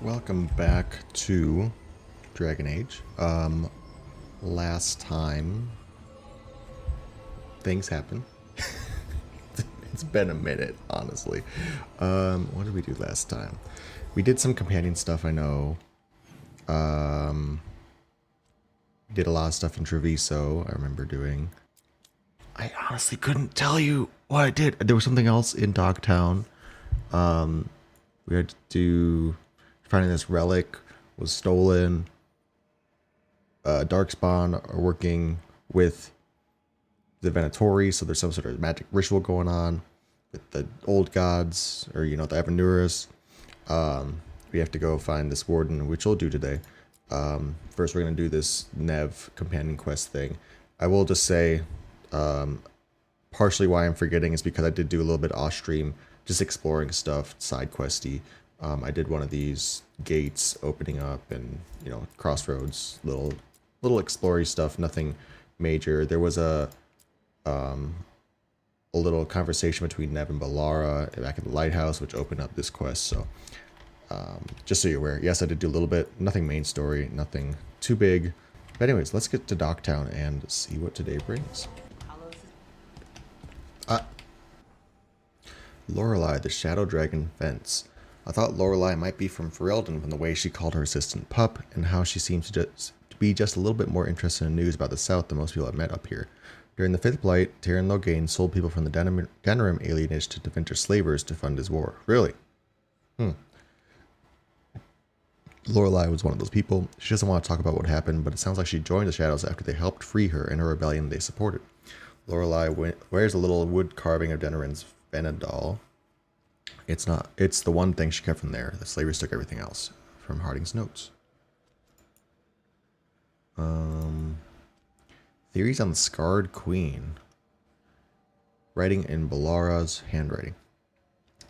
Welcome back to Dragon Age. Last time things happened. It's been a minute, honestly. What did we do last time? We did some companion stuff, I know. We did a lot of stuff in Treviso, I remember doing. I honestly couldn't tell you what I did. There was something else in Dock Town. We had to do finding this relic was stolen. Darkspawn are working with the Venatori, so there's some sort of magic ritual going on with the old gods, or the Avenuris. We have to go find this warden, which we'll do today. First, we're gonna do this Nev companion quest thing. I will just say, partially why I'm forgetting is because I did do a little bit off stream, just exploring stuff, side questy. I did one of these gates opening up, and crossroads, little exploring stuff, nothing major. There was a little conversation between Nev and Balara back in the lighthouse, which opened up this quest. So just so you're aware, yes, I did do a little bit, nothing main story, nothing too big. But anyways, let's get to Dock Town and see what today brings. Lorelei, the Shadow Dragon Fence. I thought Lorelei might be from Ferelden from the way she called her assistant pup, and how she seems to be just a little bit more interested in news about the South than most people I've met up here. During the Fifth Blight, Tyrion Logain sold people from the Denerim alienage to Devinter slavers to fund his war. Really? Lorelei was one of those people. She doesn't want to talk about what happened, but it sounds like she joined the Shadows after they helped free her in a rebellion they supported. Lorelei wears a little wood carving of Denerim's Venedal. It's the one thing she kept from there. The slavers took everything else. From Harding's notes. Theories on the Scarred Queen. Writing in Balara's handwriting.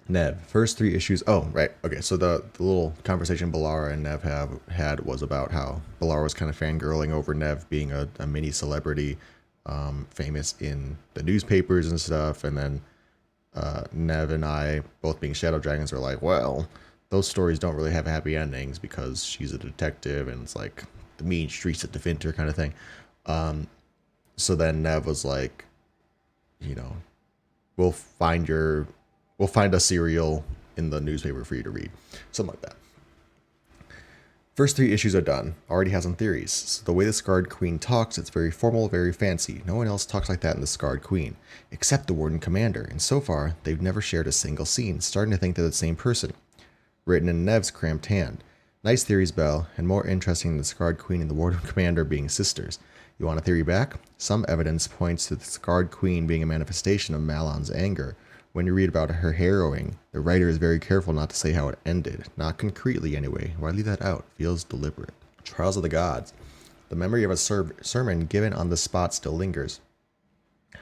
Nev, first 3 issues. Oh, right. Okay, so the little conversation Balara and Nev had was about how Balara was kind of fangirling over Nev being a mini celebrity, famous in the newspapers and stuff, and then Nev and I, both being Shadow Dragons, are like, well, those stories don't really have happy endings because she's a detective and it's like the mean streets of Devinter kind of thing. So then Nev was like, we'll find a serial in the newspaper for you to read. Something like that. First 3 issues are done. Already has some theories. So the way the Scarred Queen talks, it's very formal, very fancy. No one else talks like that in the Scarred Queen, except the Warden Commander, and so far, they've never shared a single scene, starting to think they're the same person. Written in Nev's cramped hand. Nice theories, Belle, and more interesting than the Scarred Queen and the Warden Commander being sisters. You want a theory back? Some evidence points to the Scarred Queen being a manifestation of Malon's anger. When you read about her harrowing, the writer is very careful not to say how it ended. Not concretely, anyway. Why leave that out? Feels deliberate. Trials of the Gods. The memory of a sermon given on the spot still lingers.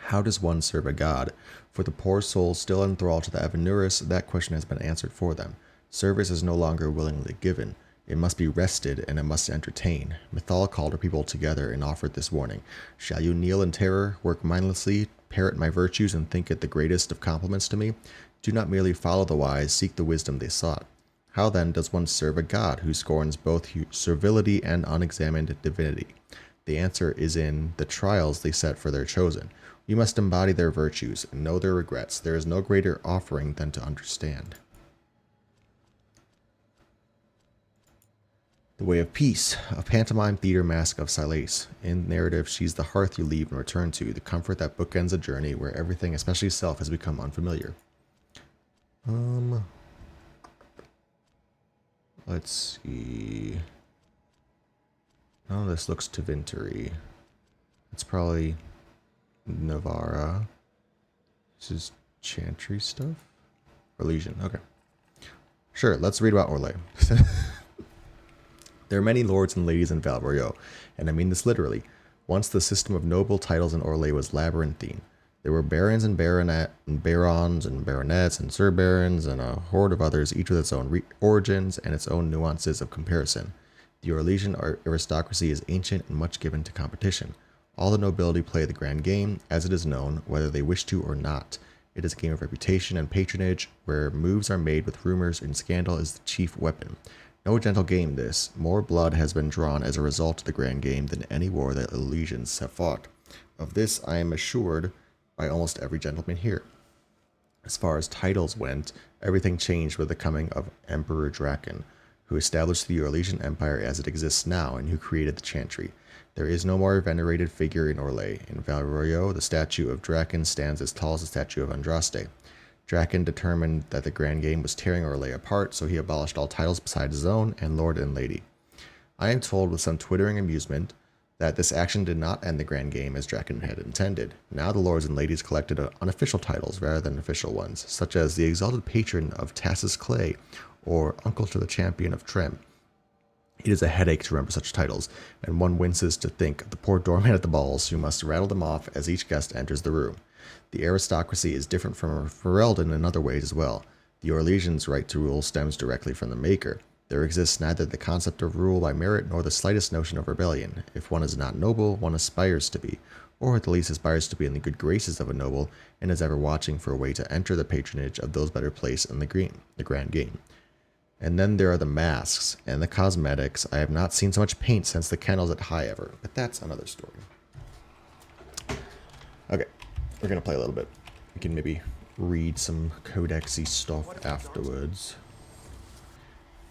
How does one serve a god? For the poor souls still enthralled to the Avenuris, that question has been answered for them. Service is no longer willingly given. It must be rested, and it must entertain. Mythal called her people together and offered this warning. Shall you kneel in terror, work mindlessly, parrot my virtues, and think it the greatest of compliments to me? Do not merely follow the wise, seek the wisdom they sought. How then does one serve a god who scorns both servility and unexamined divinity? The answer is in the trials they set for their chosen. You must embody their virtues and know their regrets. There is no greater offering than to understand. The Way of Peace, a pantomime theater mask of Silace. In narrative, she's the hearth you leave and return to, the comfort that bookends a journey where everything, especially self, has become unfamiliar. Let's see. None of this looks Tevintery. It's probably Navarra. This is Chantry stuff? Or Legion, okay. Sure, let's read about Orlais. There are many lords and ladies in Val Royeaux, and I mean this literally. Once the system of noble titles in Orlais was labyrinthine. There were barons and barons and baronets and sir barons and a horde of others, each with its own origins and its own nuances of comparison. The Orlesian aristocracy is ancient and much given to competition. All the nobility play the grand game, as it is known, whether they wish to or not. It is a game of reputation and patronage, where moves are made with rumors and scandal is the chief weapon. No gentle game this. More blood has been drawn as a result of the grand game than any war that the legions have fought. Of this I am assured by almost every gentleman here. As far as titles went, everything changed with the coming of Emperor Draken, who established the Orlesian Empire as it exists now and who created the Chantry. There is no more venerated figure in Orlais. In Valroyo, the statue of Draken stands as tall as the statue of Andraste. Draken determined that the Grand Game was tearing Orlais apart, so he abolished all titles besides his own and Lord and Lady. I am told with some twittering amusement that this action did not end the Grand Game as Draken had intended. Now the lords and ladies collected unofficial titles rather than official ones, such as the Exalted Patron of Tassus Clay or Uncle to the Champion of Trem. It is a headache to remember such titles, and one winces to think of the poor doorman at the balls who must rattle them off as each guest enters the room. The aristocracy is different from Ferelden in other ways as well. The Orlesians' right to rule stems directly from the Maker. There exists neither the concept of rule by merit nor the slightest notion of rebellion. If one is not noble, one aspires to be, or at the least aspires to be in the good graces of a noble, and is ever watching for a way to enter the patronage of those better placed in the grand game. And then there are the masks and the cosmetics. I have not seen so much paint since the kennels at High ever, but that's another story. Okay, we're gonna play a little bit. We can maybe read some codexy stuff afterwards.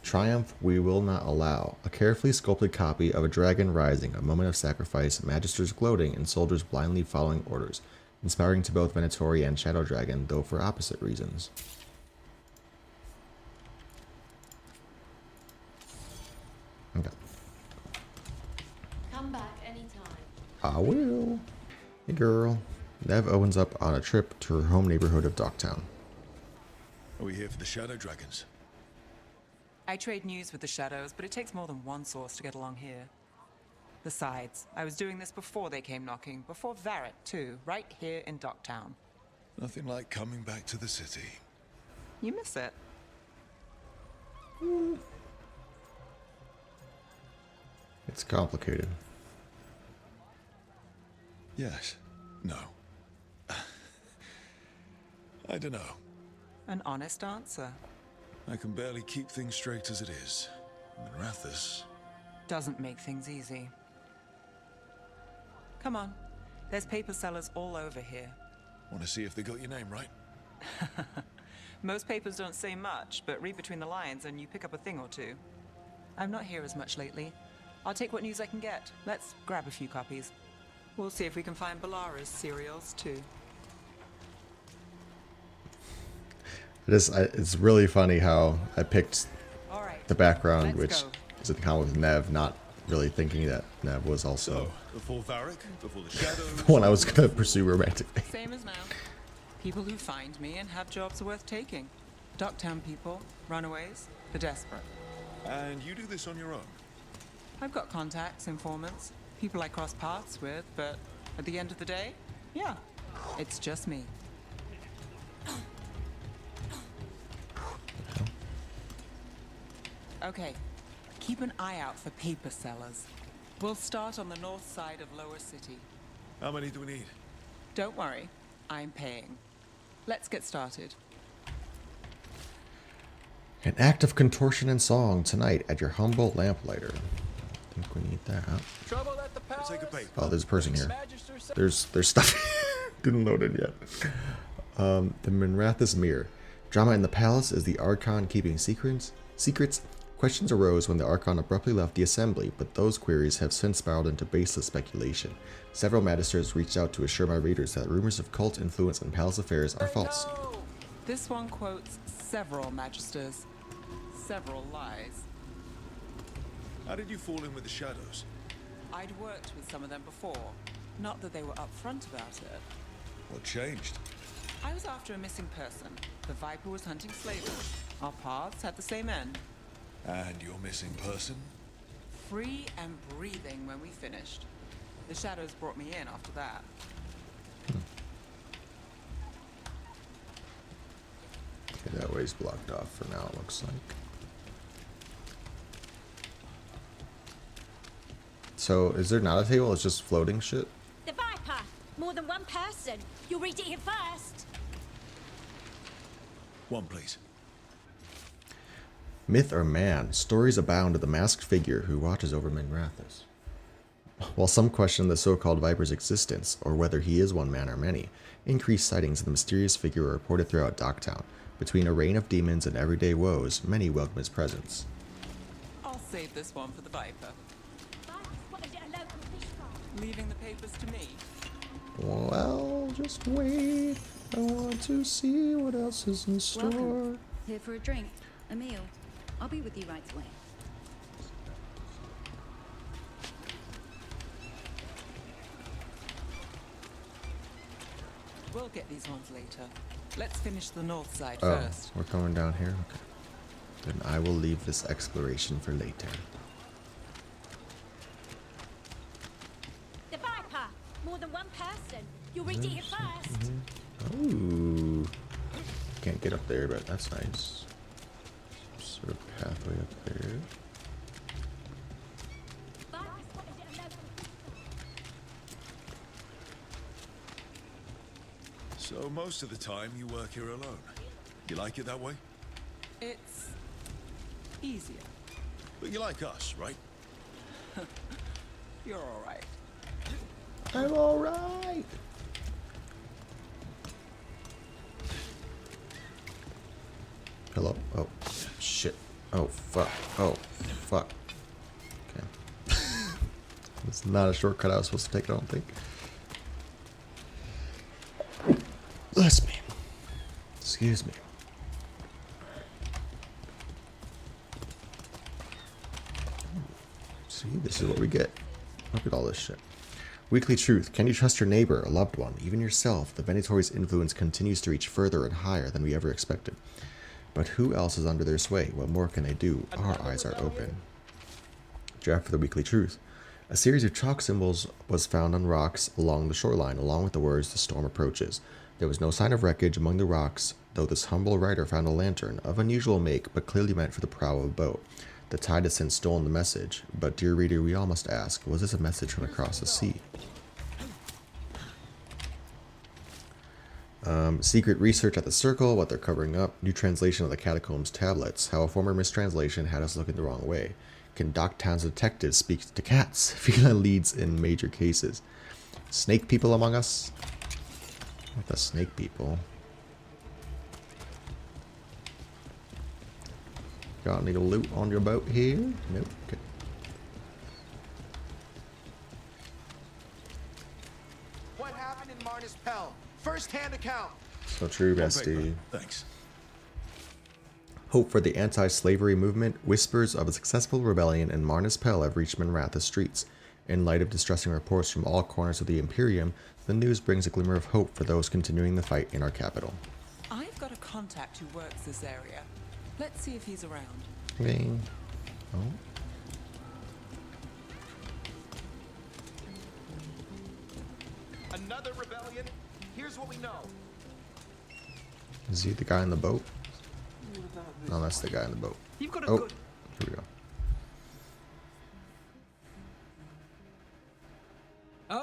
Triumph we will not allow. A carefully sculpted copy of a dragon rising, a moment of sacrifice, magisters gloating, and soldiers blindly following orders, inspiring to both Venatori and Shadow Dragon, though for opposite reasons. Okay. Come back anytime. I will. Hey girl. Nev opens up on a trip to her home neighborhood of Dock Town. Are we here for the Shadow Dragons? I trade news with the Shadows, but it takes more than one source to get along here. Besides, I was doing this before they came knocking, before Varret too, right here in Dock Town. Nothing like coming back to the city. You miss it. It's complicated. Yes. No. I don't know. An honest answer. I can barely keep things straight as it is. Minrathous. Doesn't make things easy. Come on. There's paper sellers all over here. Want to see if they got your name right? Most papers don't say much, but read between the lines and you pick up a thing or two. I'm not here as much lately. I'll take what news I can get. Let's grab a few copies. We'll see if we can find Balara's cereals too. It's really funny how I picked All right, the background, let's which go. is at the comment with Nev, not really thinking that Nev was also Before Varric, before the Shadows. the one I was going to pursue romantically. Same as now. People who find me and have jobs worth taking. Docktown people, runaways, the desperate. And you do this on your own? I've got contacts, informants, people I cross paths with, but at the end of the day, yeah, it's just me. Okay, keep an eye out for paper sellers. We'll start on the north side of Lower City. How many do we need? Don't worry, I'm paying. Let's get started. An act of contortion and song tonight at your humble lamplighter. I think we need that. Trouble at the palace. Take a paper. Oh, there's a person here. Magister said- There's stuff. Didn't load it yet. The Minrathous Mirror. Drama in the palace is the Archon keeping secrets. Questions arose when the Archon abruptly left the assembly, but those queries have since spiraled into baseless speculation. Several magisters reached out to assure my readers that rumors of cult influence in palace affairs are false. No! This one quotes several magisters, several lies. How did you fall in with the Shadows? I'd worked with some of them before. Not that they were upfront about it. What changed? I was after a missing person. The Viper was hunting slavers. Our paths had the same end. And your missing person? Free and breathing when we finished. The Shadows brought me in after that. Okay, that way's blocked off for now, it looks like. So, is there not a table? It's just floating shit? The Viper! More than one person! You'll read it here first! One, please. Myth or man, stories abound of the masked figure who watches over Minrathous. While some question the so-called Viper's existence, or whether he is one man or many, increased sightings of the mysterious figure are reported throughout Dock Town. Between a reign of demons and everyday woes, many welcome his presence. I'll save this one for the Viper. Viper spotted at a local fish farm. Leaving the papers to me. Well, just wait. I want to see what else is in store. Welcome. Here for a drink, a meal. I'll be with you right away. We'll get these ones later. Let's finish the north side Oh, first. we're coming down here? Okay. Then I will leave this exploration for later. The Viper! More than one person. You'll reach it here first. Ooh. Can't get up there, but that's nice. Some sort of pathway up there. Viper spotted at a local fish farm. So most of the time you work here alone. You like it that way? It's easier. But you like us, right? You're all right. I'm alright! Hello? Oh, shit. Oh, fuck. Oh, fuck. Okay. It's not a shortcut I was supposed to take, I don't think. Bless me. Excuse me. See, this is what we get. Look at all this shit. Weekly truth. Can you trust your neighbor, a loved one, even yourself? The Venatori's influence continues to reach further and higher than we ever expected. But who else is under their sway? What more can they do? Our eyes are open. Draft for the weekly truth. A series of chalk symbols was found on rocks along the shoreline, along with the words, "The storm approaches." There was no sign of wreckage among the rocks, though this humble writer found a lantern, of unusual make, but clearly meant for the prow of a boat. The tide has since stolen the message, but dear reader, we all must ask, was this a message from across the sea? Secret research at the Circle, what they're covering up, new translation of the Catacombs tablets, how a former mistranslation had us looking the wrong way. Can Dock Town's detectives speak to cats? Feline leads in major cases. Snake people among us? What the snake people? Got any loot on your boat here? Nope. Okay. What happened in Marnus Pell? First-hand account. So true, On bestie. paper. Thanks. Hope for the anti-slavery movement. Whispers of a successful rebellion in Marnus Pell have reached Minrathous streets. In light of distressing reports from all corners of the Imperium, the news brings a glimmer of hope for those continuing the fight in our capital. I've got a contact who works this area. Let's see if he's around. Okay. Oh. Another rebellion? Here's what we know. Is he the guy in the boat? No, that's the guy in the boat. You've got a Oh, good... here we go.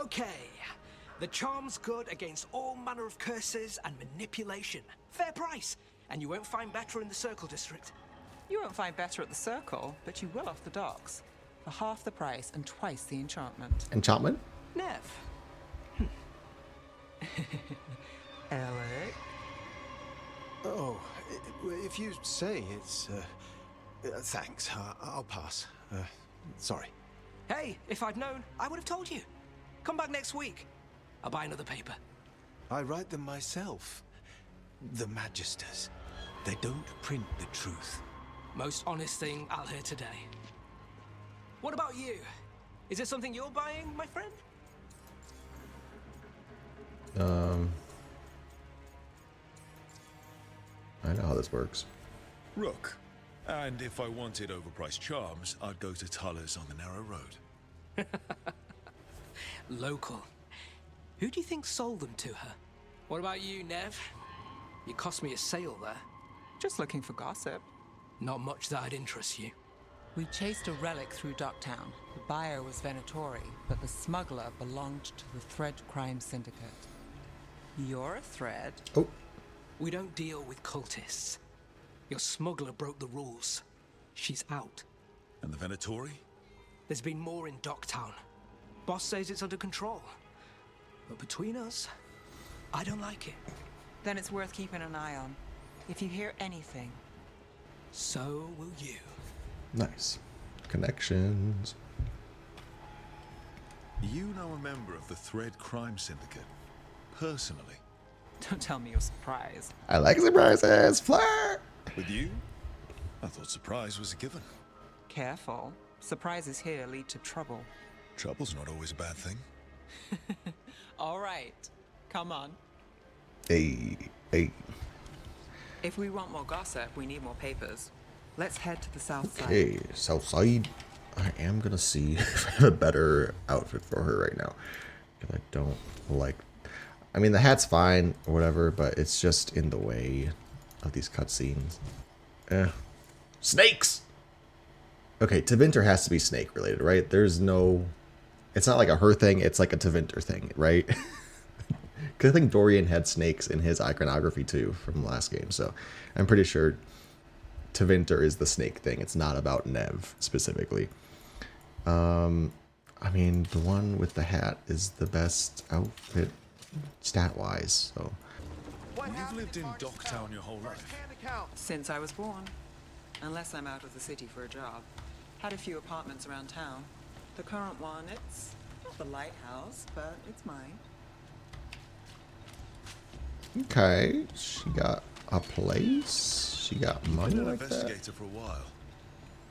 Okay. The charm's good against all manner of curses and manipulation. Fair price. And you won't find better in the Circle District. You won't find better at the Circle, but you will off the docks. For half the price and twice the enchantment. Enchantment? Nev. Alec? Oh, if you say it's... thanks. I'll pass. Sorry. Hey, if I'd known, I would have told you. Come back next week. I'll buy another paper. I write them myself. The Magisters. They don't print the truth. Most honest thing I'll hear today. What about you? Is it something you're buying, my friend? I know how this works. Rook. And if I wanted overpriced charms, I'd go to Tuller's on the narrow road. Local. Who do you think sold them to her? What about you, Nev? You cost me a sale there. Just looking for gossip. Not much that'd interest you. We chased a relic through Dock Town. The buyer was Venatori, but the smuggler belonged to the Thread Crime Syndicate. You're a Thread? Oh, We don't deal with cultists. Your smuggler broke the rules. She's out. And the Venatori? There's been more in Dock Town. Boss says it's under control. But between us, I don't like it. Then it's worth keeping an eye on. If you hear anything. So will you. Nice. Connections. You know a member of the Thread Crime Syndicate? Personally? Don't tell me you're surprised. I like surprises. Flirt. With you? I thought surprise was a given. Careful. Surprises here lead to trouble. Trouble's not always a bad thing. All right. Come on. Hey, hey. If we want more gossip, we need more papers. Let's head to the south side. Okay, south side. I am gonna see if I have a better outfit for her right now. Because I don't like... I mean, the hat's fine or whatever, but it's just in the way of these cutscenes. Snakes! Okay, Tevinter has to be snake related, right? There's no... It's not like a her thing, it's like a Tevinter thing, right? Because I think Dorian had snakes in his iconography too from the last game, so I'm pretty sure Tevinter is the snake thing. It's not about Nev specifically. I mean, the one with the hat is the best outfit stat-wise, so... You've lived in Dock Town your whole life. Since I was born. Unless I'm out of the city for a job. Had a few apartments around town. The current one, it's not the lighthouse, but it's mine. Okay, she got a place. She got money Been an like that. investigator for a while.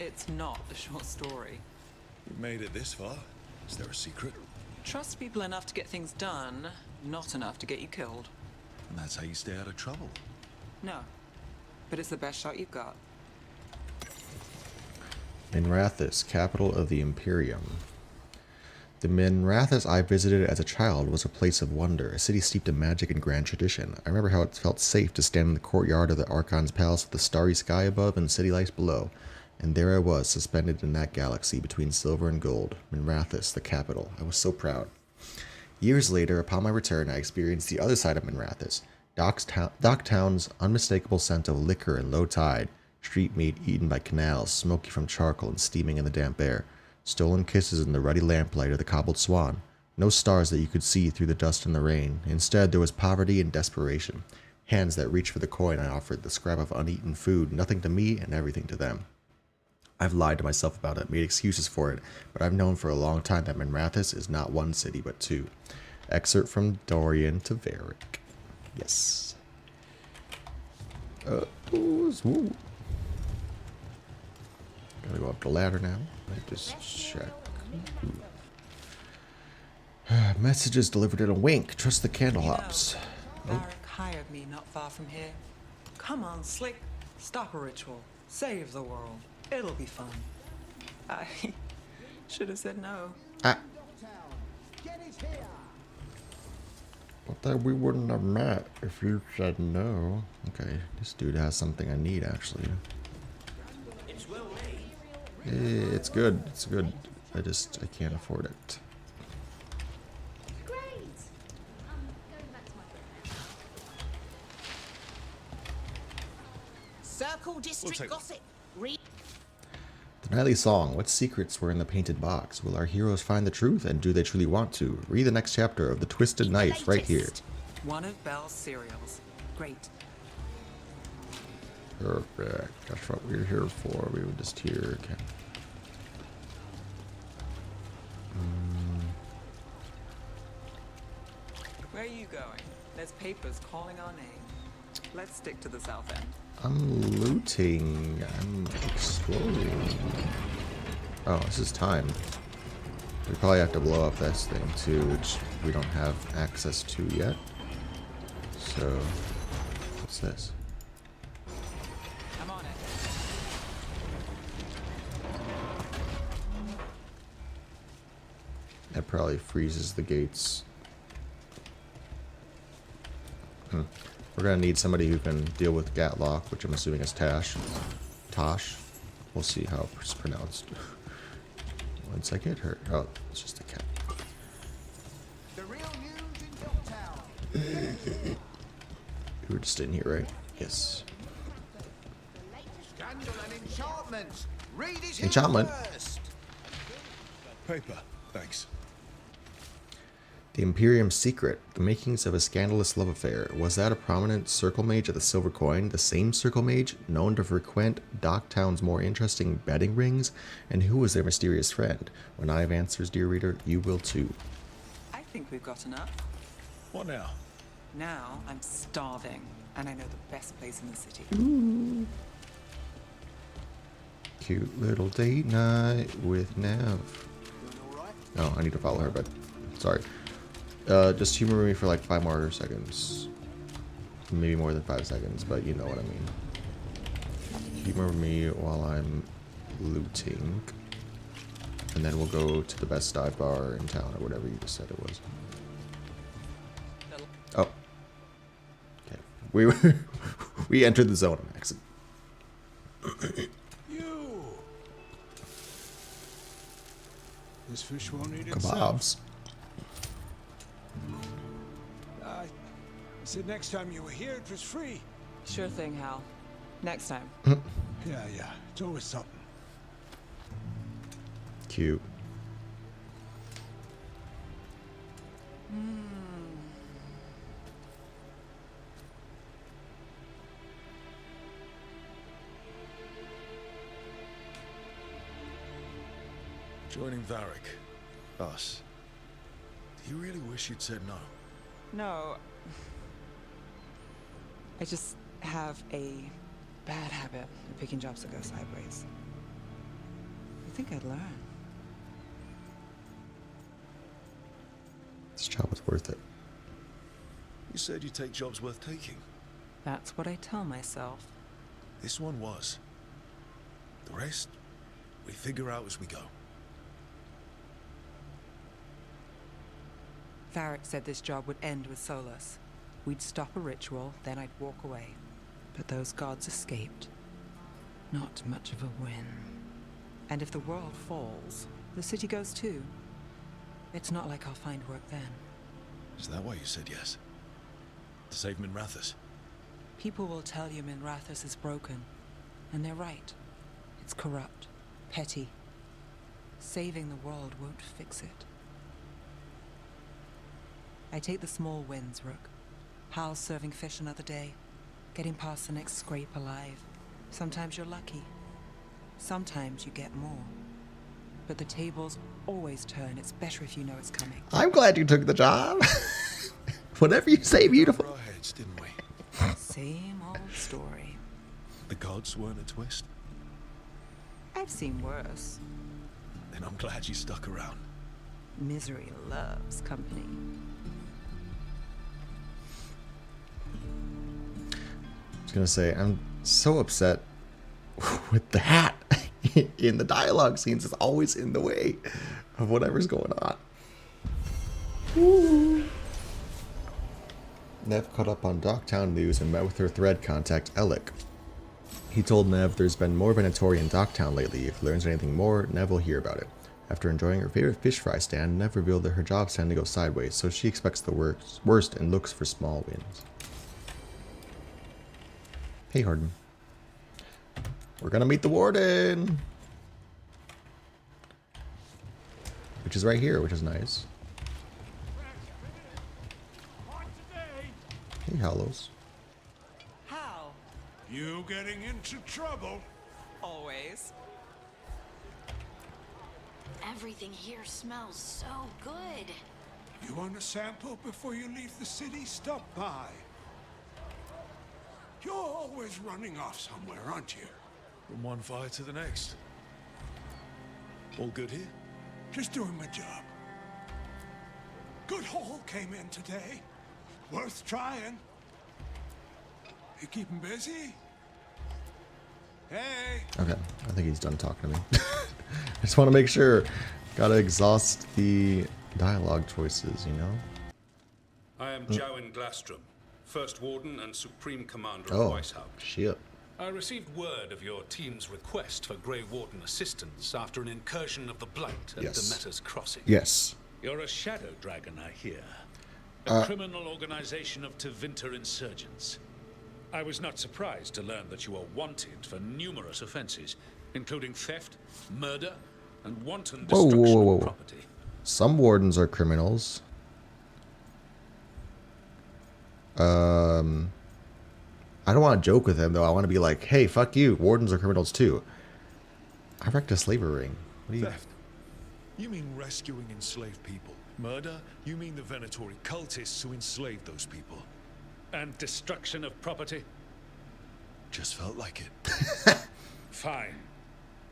It's not a short story. You've made it this far. Is there a secret? Trust people enough to get things done, not enough to get you killed. And that's how you stay out of trouble. No. But it's the best shot you've got. Minrathous, capital of the Imperium. The Minrathous I visited as a child was a place of wonder, a city steeped in magic and grand tradition. I remember how it felt safe to stand in the courtyard of the Archon's palace with the starry sky above and city lights below. And there I was, suspended in that galaxy between silver and gold. Minrathous, the capital. I was so proud. Years later, upon my return, I experienced the other side of Minrathous. Dock Town's unmistakable scent of liquor and low tide. Street meat eaten by canals, smoky from charcoal and steaming in the damp air. Stolen kisses in the ruddy lamplight of the cobbled swan. No stars that you could see through the dust and the rain. Instead, there was poverty and desperation. Hands that reached for the coin I offered, the scrap of uneaten food, nothing to me and everything to them. I've lied to myself about it, made excuses for it, but I've known for a long time that Minrathous is not one city, but two. Excerpt from Dorian to Varric. Yes. Woo. Gotta go up the ladder now. Let me just check. Messages delivered in a wink. Trust the candle hops. Varric hired me not far from here. Come on, Slick. Stop a ritual. Save the world. It'll be fun. I should have said no. But that we wouldn't have met if you said no. Okay, this dude has something I need actually. It's good. It's good. I can't afford it. Circle District take- gossip. Read. The nightly song. What secrets were in the painted box? Will our heroes find the truth, and do they truly want to? Read the next chapter of The Twisted Knife right here. One of Belle's cereals. Great. Perfect. That's what we're here for. We were just here. Okay. Where are you going? There's papers calling our name. Let's stick to the south end. I'm looting. I'm exploring. Oh, this is time. We probably have to blow up this thing too, which we don't have access to yet. So, what's this? I'm on it. That probably freezes the gates. We're gonna need somebody who can deal with Gatlock, which I'm assuming is Tash. Tosh. We'll see how it's pronounced. Once I get her. Oh, it's just a cat. The real news in Docktown. You were just in here, right? Yes. Scandal and enchantment. Read his Enchantment. first. Paper, thanks. The Imperium's secret, the makings of a scandalous love affair. Was that a prominent circle mage at the Silver Coin, the same circle mage known to frequent Dock Town's more interesting betting rings? And who was their mysterious friend? When I have answers, dear reader, you will too. I think we've got enough. What now? Now I'm starving, and I know the best place in the city. Cute little date night with Nev. Oh, I need to follow her, but sorry. Just humor me for like 5 more seconds. Maybe more than 5 seconds, but you know what I mean. Humor me while I'm looting. And then we'll go to the best dive bar in town, or whatever you just said it was. Oh. Okay. We entered the zone of accident. You. This fish won't eat itself. Kebabs. I said next time you were here, it was free. Sure thing, Hal. Next time. Yeah, it's always something. Cute. Joining Varric. Us. Do you really wish you'd said no? No. I just have a bad habit of picking jobs that go sideways. I think I'd learn. This job was worth it. You said you'd take jobs worth taking. That's what I tell myself. This one was. The rest, we figure out as we go. Varric said this job would end with Solus. We'd stop a ritual, then I'd walk away. But those gods escaped. Not much of a win. And if the world falls, the city goes too. It's not like I'll find work then. Is that why you said yes? To save Minrathous? People will tell you Minrathous is broken. And they're right. It's corrupt. Petty. Saving the world won't fix it. I take the small wins, Rook. Hal's serving fish another day. Getting past the next scrape alive. Sometimes you're lucky. Sometimes you get more. But the tables always turn. It's better if you know it's coming. I'm glad you took the job. Whatever you say, beautiful. Our heads, didn't we? Same old story. The gods weren't a twist? I've seen worse. Then I'm glad you stuck around. Misery loves company. I was gonna say, I'm so upset with the hat in the dialogue scenes. It's always in the way of whatever's going on. Woo. Nev caught up on Dock Town news and met with her thread contact, Alec. He told Nev there's been more Venatori in Dock Town lately. If he learns anything more, Nev will hear about it. After enjoying her favorite fish fry stand, Nev revealed that her jobs tend to go sideways, so she expects the worst and looks for small wins. Hey, Harden. We're gonna meet the warden! Which is right here, which is nice. Hey, Hallows. Hal. You getting into trouble? Always. Everything here smells so good. You want a sample before you leave the city? Stop by. You're always running off somewhere, aren't you? From one fire to the next. All good here? Just doing my job. Good haul came in today. Worth trying. You keeping busy? Hey! Okay, I think he's done talking to me. I just want to make sure. Gotta exhaust the dialogue choices, you know? I am Jowan Glastrom, First Warden and Supreme Commander Oh, of Weishaupt. shit. I received word of your team's request for Grey Warden assistance after an incursion of the Blight at Yes. Demeter's Crossing. Yes. You're a shadow dragon, I hear. A criminal organization of Tevinter insurgents. I was not surprised to learn that you are wanted for numerous offenses, including theft, murder, and wanton Whoa, destruction whoa, whoa, of whoa. property. Some wardens are criminals. I don't want to joke with him though. I want to be like, hey, fuck you. Wardens are criminals too. I wrecked a slaver ring. What do you? Theft. You mean rescuing enslaved people. Murder? You mean the Venatori cultists who enslaved those people. And destruction of property? Just felt like it. Fine.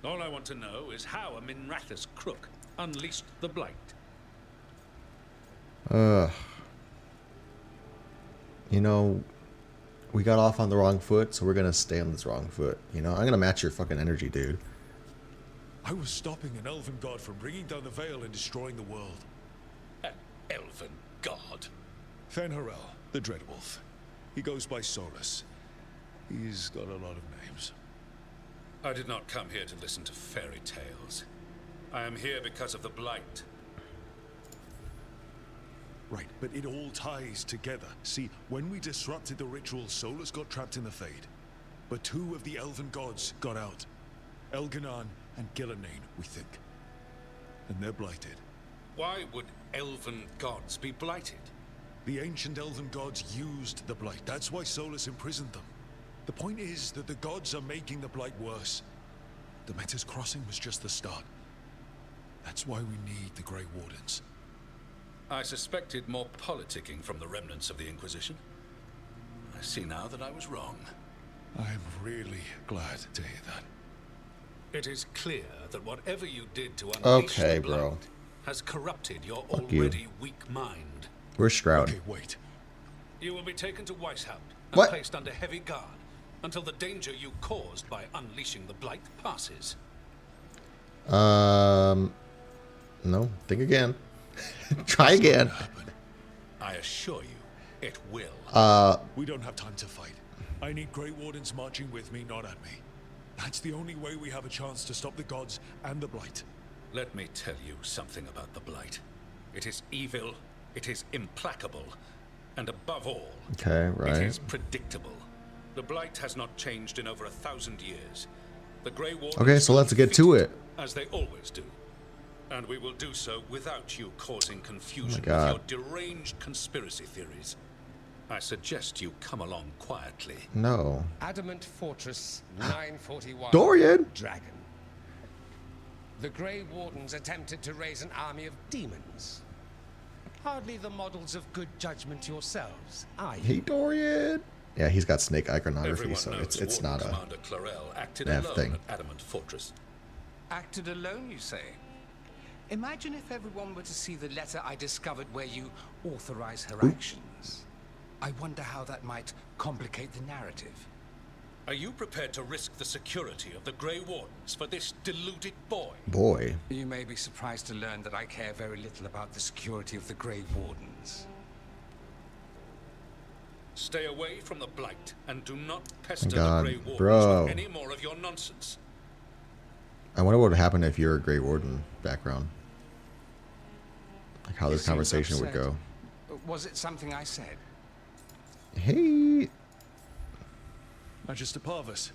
All I want to know is how a Minrathous crook unleashed the Blight. You know, we got off on the wrong foot, so we're gonna stay on this wrong foot. You know, I'm gonna match your fucking energy, dude. I was stopping an elven god from bringing down the Veil and destroying the world. An elven god? Fen'Harel, the Dreadwolf. He goes by Solus. He's got a lot of names. I did not come here to listen to fairy tales. I am here because of the Blight. Right, but it all ties together. See, when we disrupted the ritual, Solus got trapped in the Fade. But two of the elven gods got out. Elganan and Gillenane, we think. And they're blighted. Why would elven gods be blighted? The ancient elven gods used the Blight. That's why Solus imprisoned them. The point is that the gods are making the Blight worse. Demeter's Crossing was just the start. That's why we need the Grey Wardens. I suspected more politicking from the remnants of the Inquisition. I see now that I was wrong. I'm really glad to hear that. It is clear that whatever you did to unleash Okay, the Blight bro. has corrupted your Fuck you. already weak mind. Where's Shroud? Okay, wait. You will be taken to Weishaupt and What? placed under heavy guard until the danger you caused by unleashing the Blight passes. No. Think again. Try again. Happen. I assure you, it will. We don't have time to fight. I need Grey Wardens marching with me, not at me. That's the only way we have a chance to stop the gods and the Blight. Let me tell you something about the Blight. It is evil, it is implacable, and above all, Okay, it right. is predictable. The Blight has not changed in over 1,000 years. The Grey Wardens Okay, so let's will get to defeat it. as they always do. And we will do so without you causing confusion with God. your deranged conspiracy theories. I suggest you come along quietly. No. Adamant Fortress 941. Dorian! Dragon. The Grey Wardens attempted to raise an army of demons. Hardly the models of good judgment yourselves, are you? Hey, Dorian! Yeah, he's got snake iconography, Everyone so knows it's Warden not a... Commander Clarel acted bad alone thing. at Adamant Fortress. Acted alone, you say? Imagine if everyone were to see the letter I discovered where you authorize her actions. I wonder how that might complicate the narrative. Are you prepared to risk the security of the Grey Wardens for this deluded boy? Boy. You may be surprised to learn that I care very little about the security of the Grey Wardens. Stay away from the Blight and do not pester God, the Grey Wardens bro. with any more of your nonsense. I wonder what would happen if you're a Grey Warden background. Like how You this seemed conversation would upset. go. Was it something I said? Hey! Magister Parvus,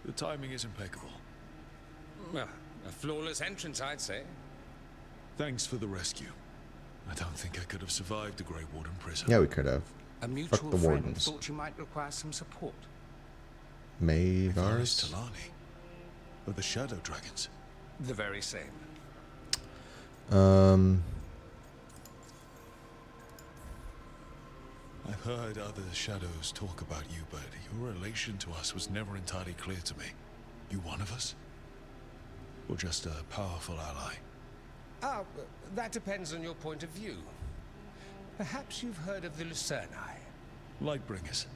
the timing is impeccable. Well, a flawless entrance, I'd say. Thanks for the rescue. I don't think I could have survived the Grey Warden prison. Yeah, we could have. A mutual the friend Wardens. thought you might require some support. Varys Mayvars? Talani. Of the Shadow Dragons. The very same. I've heard other shadows talk about you, but your relation to us was never entirely clear to me. You one of us? Or just a powerful ally? Ah, that depends on your point of view. Perhaps you've heard of the Lucerni. Lightbringers.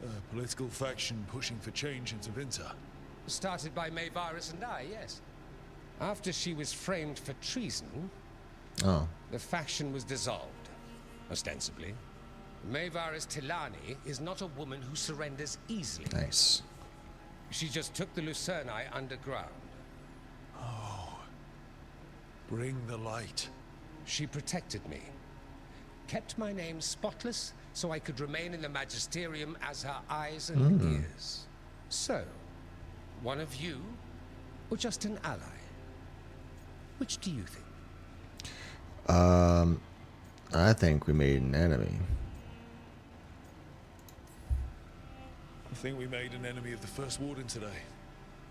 A political faction pushing for change in Tevinter. Started by Mayvarys and I, yes. After she was framed for treason, Oh. the faction was dissolved, ostensibly. Mayvarys Tilani is not a woman who surrenders easily. Nice. She just took the Lucerni underground. Bring the light. She protected me. Kept my name spotless so I could remain in the magisterium as her eyes and ears. So, one of you, or just an ally? Which do you think? I think we made an enemy. I think we made an enemy of the First Warden today.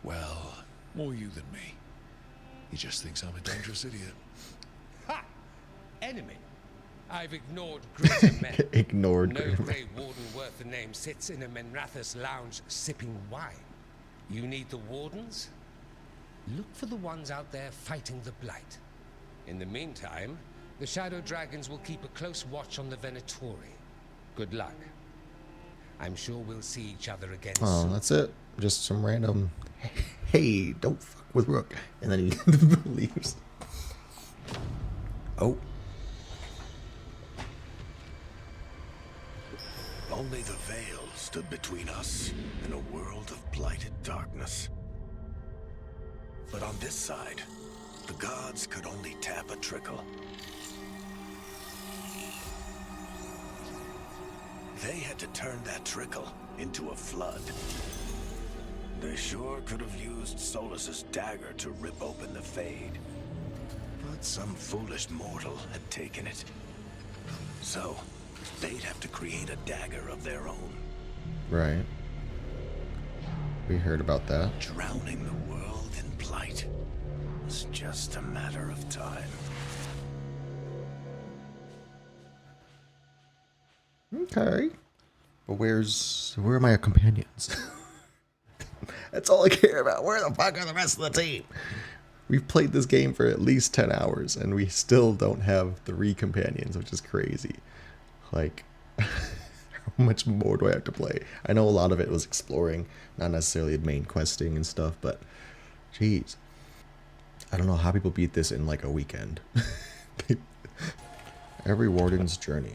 Well, more you than me. He just thinks I'm a dangerous idiot. Ha! Enemy? I've ignored greater men. Ignored No greater men. Grey Warden worth the name sits in a Menrathus lounge sipping wine. You need the Wardens? Look for the ones out there fighting the Blight. In the meantime, the Shadow Dragons will keep a close watch on the Venatori. Good luck. I'm sure we'll see each other again Oh, soon. that's it. Just some random, hey, don't fuck with Rook. And then he leaves. Oh. Only the veil stood between us and a world of blighted darkness. But on this side, the gods could only tap a trickle. They had to turn that trickle into a flood. They sure could have used Solus's dagger to rip open the Fade. But some foolish mortal had taken it. So, they'd have to create a dagger of their own. Right. We heard about that. Drowning the world in blight was just a matter of time. Okay. But where are my companions? That's all I care about. Where the fuck are the rest of the team? We've played this game for at least 10 hours and we still don't have 3 companions, which is crazy. Like, how much more do I have to play? I know a lot of it was exploring, not necessarily main questing and stuff, but jeez. I don't know how people beat this in like a weekend. Every warden's journey.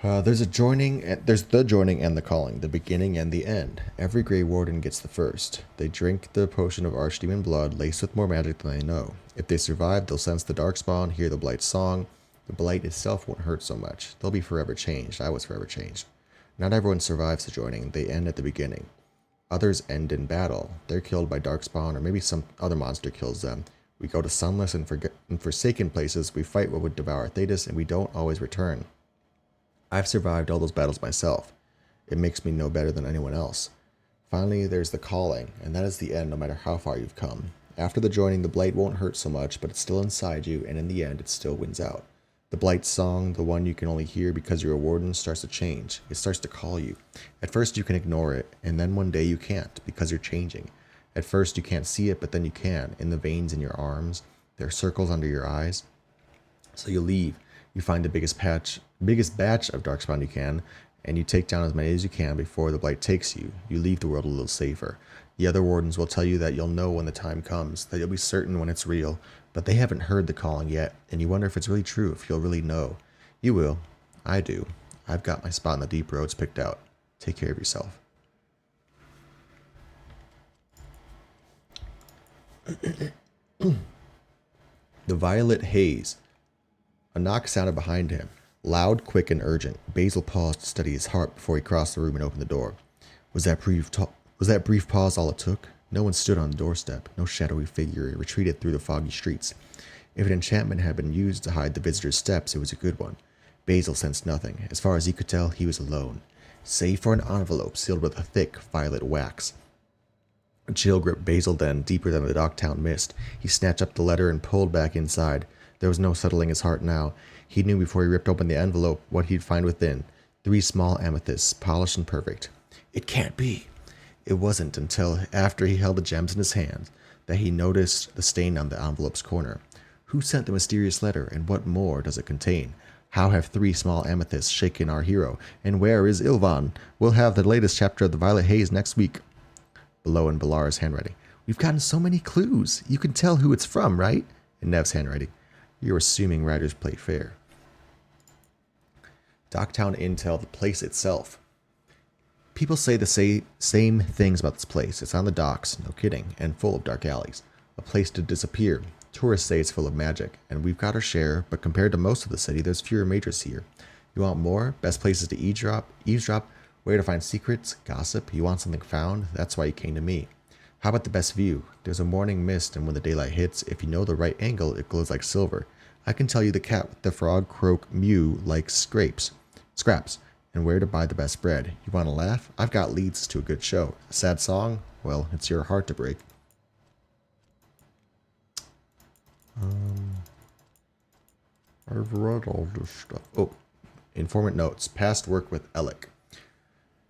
There's the joining and the calling, the beginning and the end. Every Grey Warden gets the first. They drink the potion of Archdemon blood, laced with more magic than they know. If they survive, they'll sense the Darkspawn, hear the Blight's song. The Blight itself won't hurt so much. They'll be forever changed. I was forever changed. Not everyone survives the joining. They end at the beginning. Others end in battle. They're killed by Darkspawn, or maybe some other monster kills them. We go to sunless and forsaken places. We fight what would devour Thetis, and we don't always return. I've survived all those battles myself. It makes me no better than anyone else. Finally, there's the calling, and that is the end no matter how far you've come. After the joining, the Blight won't hurt so much, but it's still inside you, and in the end, it still wins out. The Blight's song, the one you can only hear because you're a warden, starts to change. It starts to call you. At first, you can ignore it, and then one day you can't, because you're changing. At first, you can't see it, but then you can, in the veins in your arms. There are circles under your eyes. So you leave. You find the biggest batch of Darkspawn you can, and you take down as many as you can before the Blight takes you. You leave the world a little safer. The other wardens will tell you that you'll know when the time comes, that you'll be certain when it's real, but they haven't heard the calling yet, and you wonder if it's really true, if you'll really know. You will. I do. I've got my spot in the deep roads picked out. Take care of yourself. The Violet Haze. A knock sounded behind him. Loud, quick, and urgent. Basil paused to steady his heart before he crossed the room and opened the door. Was that brief pause all it took? No one stood on the doorstep. No shadowy figure retreated through the foggy streets. If an enchantment had been used to hide the visitor's steps, it was a good one. Basil sensed nothing. As far as he could tell, he was alone. Save for an envelope sealed with a thick, violet wax. A chill gripped Basil then, deeper than the Dock Town mist. He snatched up the letter and pulled back inside. There was no settling his heart now. He knew before he ripped open the envelope what he'd find within. 3 small amethysts, polished and perfect. It can't be. It wasn't until after he held the gems in his hand that he noticed the stain on the envelope's corner. Who sent the mysterious letter, and what more does it contain? How have 3 small amethysts shaken our hero? And where is Ilvan? We'll have the latest chapter of the Violet Haze next week. Below in Balara's handwriting. We've gotten so many clues. You can tell who it's from, right? In Nev's handwriting. You're assuming writers play fair. Dock Town Intel, the place itself. People say the same things about this place. It's on the docks, no kidding, and full of dark alleys. A place to disappear. Tourists say it's full of magic, and we've got our share, but compared to most of the city, there's fewer majors here. You want more? Best places to eavesdrop? Where to find secrets? Gossip? You want something found? That's why you came to me. How about the best view? There's a morning mist, and when the daylight hits, if you know the right angle, it glows like silver. I can tell you the cat with the frog croak mew like scraps, and where to buy the best bread. You want to laugh? I've got leads to a good show. A sad song? Well, it's your heart to break. I've read all this stuff. Oh, informant notes. Past work with Alec.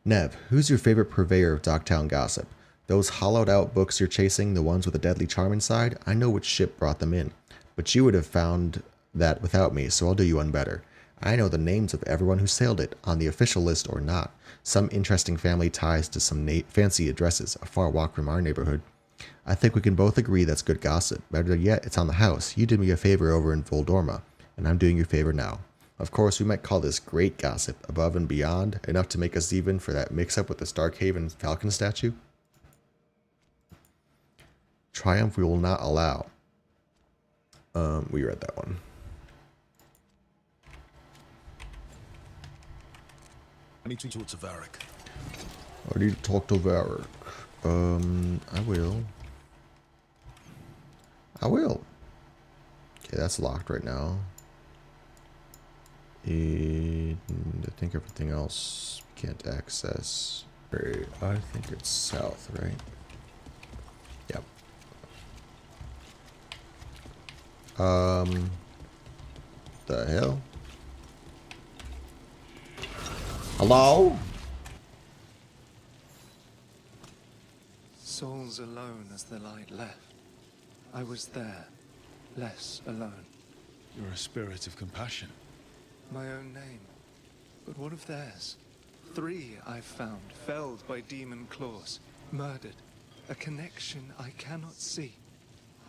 Nev, who's your favorite purveyor of Dock Town gossip? Those hollowed out books you're chasing, the ones with a deadly charm inside? I know which ship brought them in. But you would have found that without me, so I'll do you one better. I know the names of everyone who sailed it, on the official list or not. Some interesting family ties to some fancy addresses, a far walk from our neighborhood. I think we can both agree that's good gossip. Better yet, it's on the house. You did me a favor over in Voldorma, and I'm doing you a favor now. Of course, we might call this great gossip, above and beyond, enough to make us even for that mix-up with the Starkhaven Falcon statue. Triumph we will not allow. We read that one. I need to talk to Varric. I need to talk to Varric. I will. Okay, that's locked right now. And I think everything else we can't access. Right, I think it's south, right? Yep. The hell? Hello? Souls alone as the light left. I was there, less alone. You're a spirit of compassion. My own name. But what of theirs? 3 I've found, felled by demon claws, murdered. A connection I cannot see.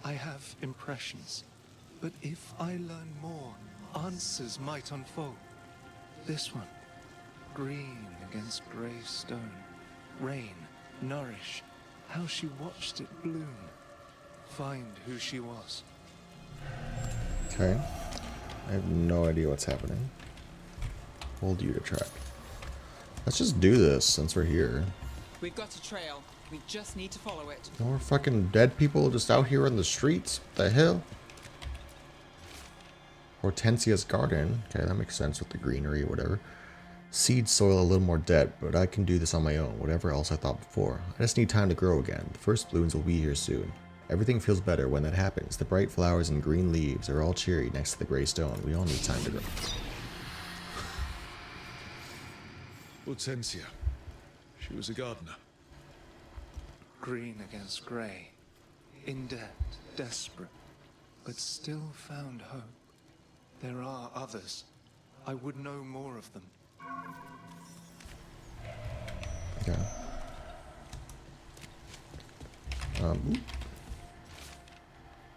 I have impressions. But if I learn more, answers might unfold. This one. Green against grey stone. Rain, nourish. How she watched it bloom. Find who she was. Okay. I have no idea what's happening. Hold you to track. Let's just do this since we're here. We've got a trail. We just need to follow it. No more fucking dead people just out here on the streets. What the hell? Hortensia's garden. Okay, that makes sense with the greenery or whatever. Seed soil a little more dead, but I can do this on my own. Whatever else I thought before. I just need time to grow again. The first blooms will be here soon. Everything feels better when that happens. The bright flowers and green leaves are all cheery next to the gray stone. We all need time to grow. Hortensia. She was a gardener. Green against grey. In debt, desperate. But still found hope. There are others. I would know more of them. Okay.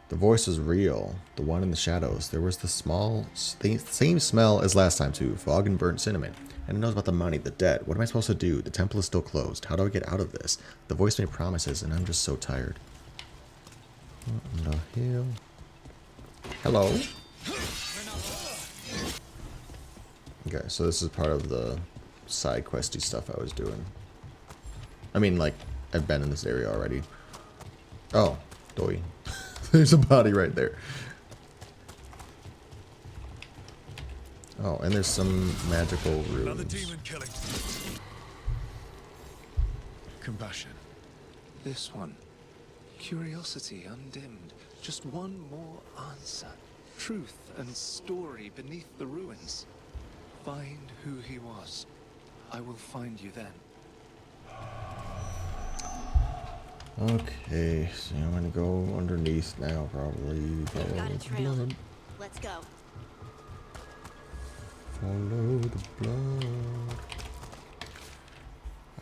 The voice is real. The one in the shadows. There was the same smell as last time too. Fog and burnt cinnamon. And it knows about the money, the debt. What am I supposed to do? The temple is still closed. How do I get out of this? The voice made promises, and I'm just so tired. What in the hell? Hello? Okay, so this is part of the side questy stuff I was doing. I mean, like, I've been in this area already. Oh, doy. There's a body right there. Oh, and there's some magical runes. Another demon killing. Compassion. This one. Curiosity undimmed. Just one more answer. Truth and story beneath the ruins. Find who he was. I will find you then. Okay, so I'm gonna go underneath now, probably. We've got a trail. Let's go. Follow the blood.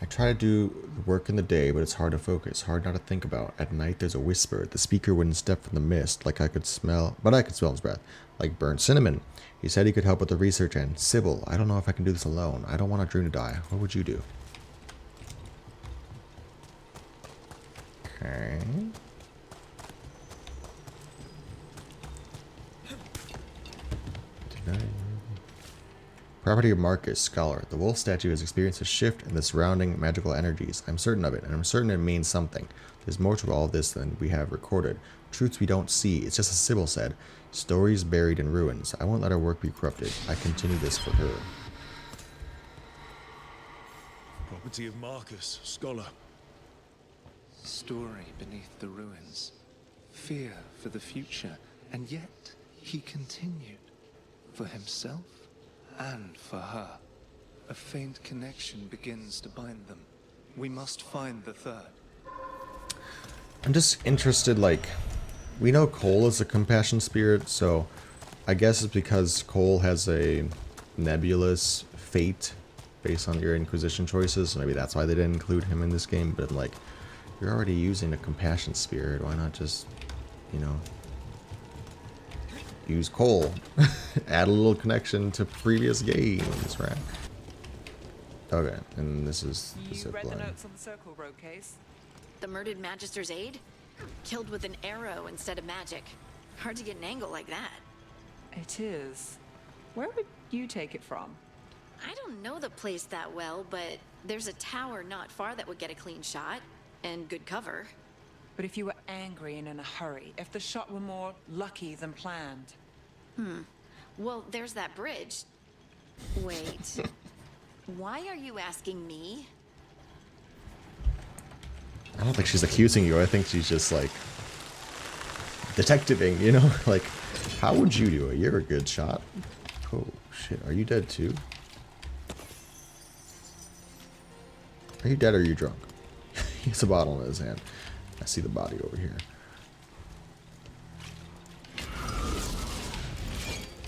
I try to do the work in the day, but it's hard to focus, hard not to think about. At night, there's a whisper. The speaker wouldn't step from the mist, like I could smell, but I could smell his breath, like burnt cinnamon. He said he could help with the research and Sybil, I don't know if I can do this alone. I don't want a dream to die. What would you do? Okay. Property of Marcus, Scholar. The wolf statue has experienced a shift in the surrounding magical energies. I'm certain of it, and I'm certain it means something. There's more to all of this than we have recorded. Truths we don't see. It's just as Sybil said. Stories buried in ruins. I won't let our work be corrupted. I continue this for her. Property of Marcus, Scholar. Story beneath the ruins. Fear for the future. And yet, he continued. For himself and for her. A faint connection begins to bind them. We must find the third. I'm just interested, like, we know Cole is a compassion spirit, so I guess it's because Cole has a nebulous fate based on your Inquisition choices, so maybe that's why they didn't include him in this game, but like, you're already using a compassion spirit, why not just, you know, use Cole? Add a little connection to previous games, right? Okay, and this is the You zip read the line. notes on the Circle Road case? The murdered Magister's aide? Killed with an arrow instead of magic. Hard to get an angle like that. It is. Where would you take it from? I don't know the place that well, but there's a tower not far that would get a clean shot. And good cover. But if you were angry and in a hurry, if the shot were more lucky than planned. Well, there's that bridge. Wait. Why are you asking me? I don't think she's accusing you. I think she's just like detectiving, you know? Like, how would you do it? You're a good shot. Oh, shit. Are you dead too? Are you dead or are you drunk? He has a bottle in his hand. I see the body over here.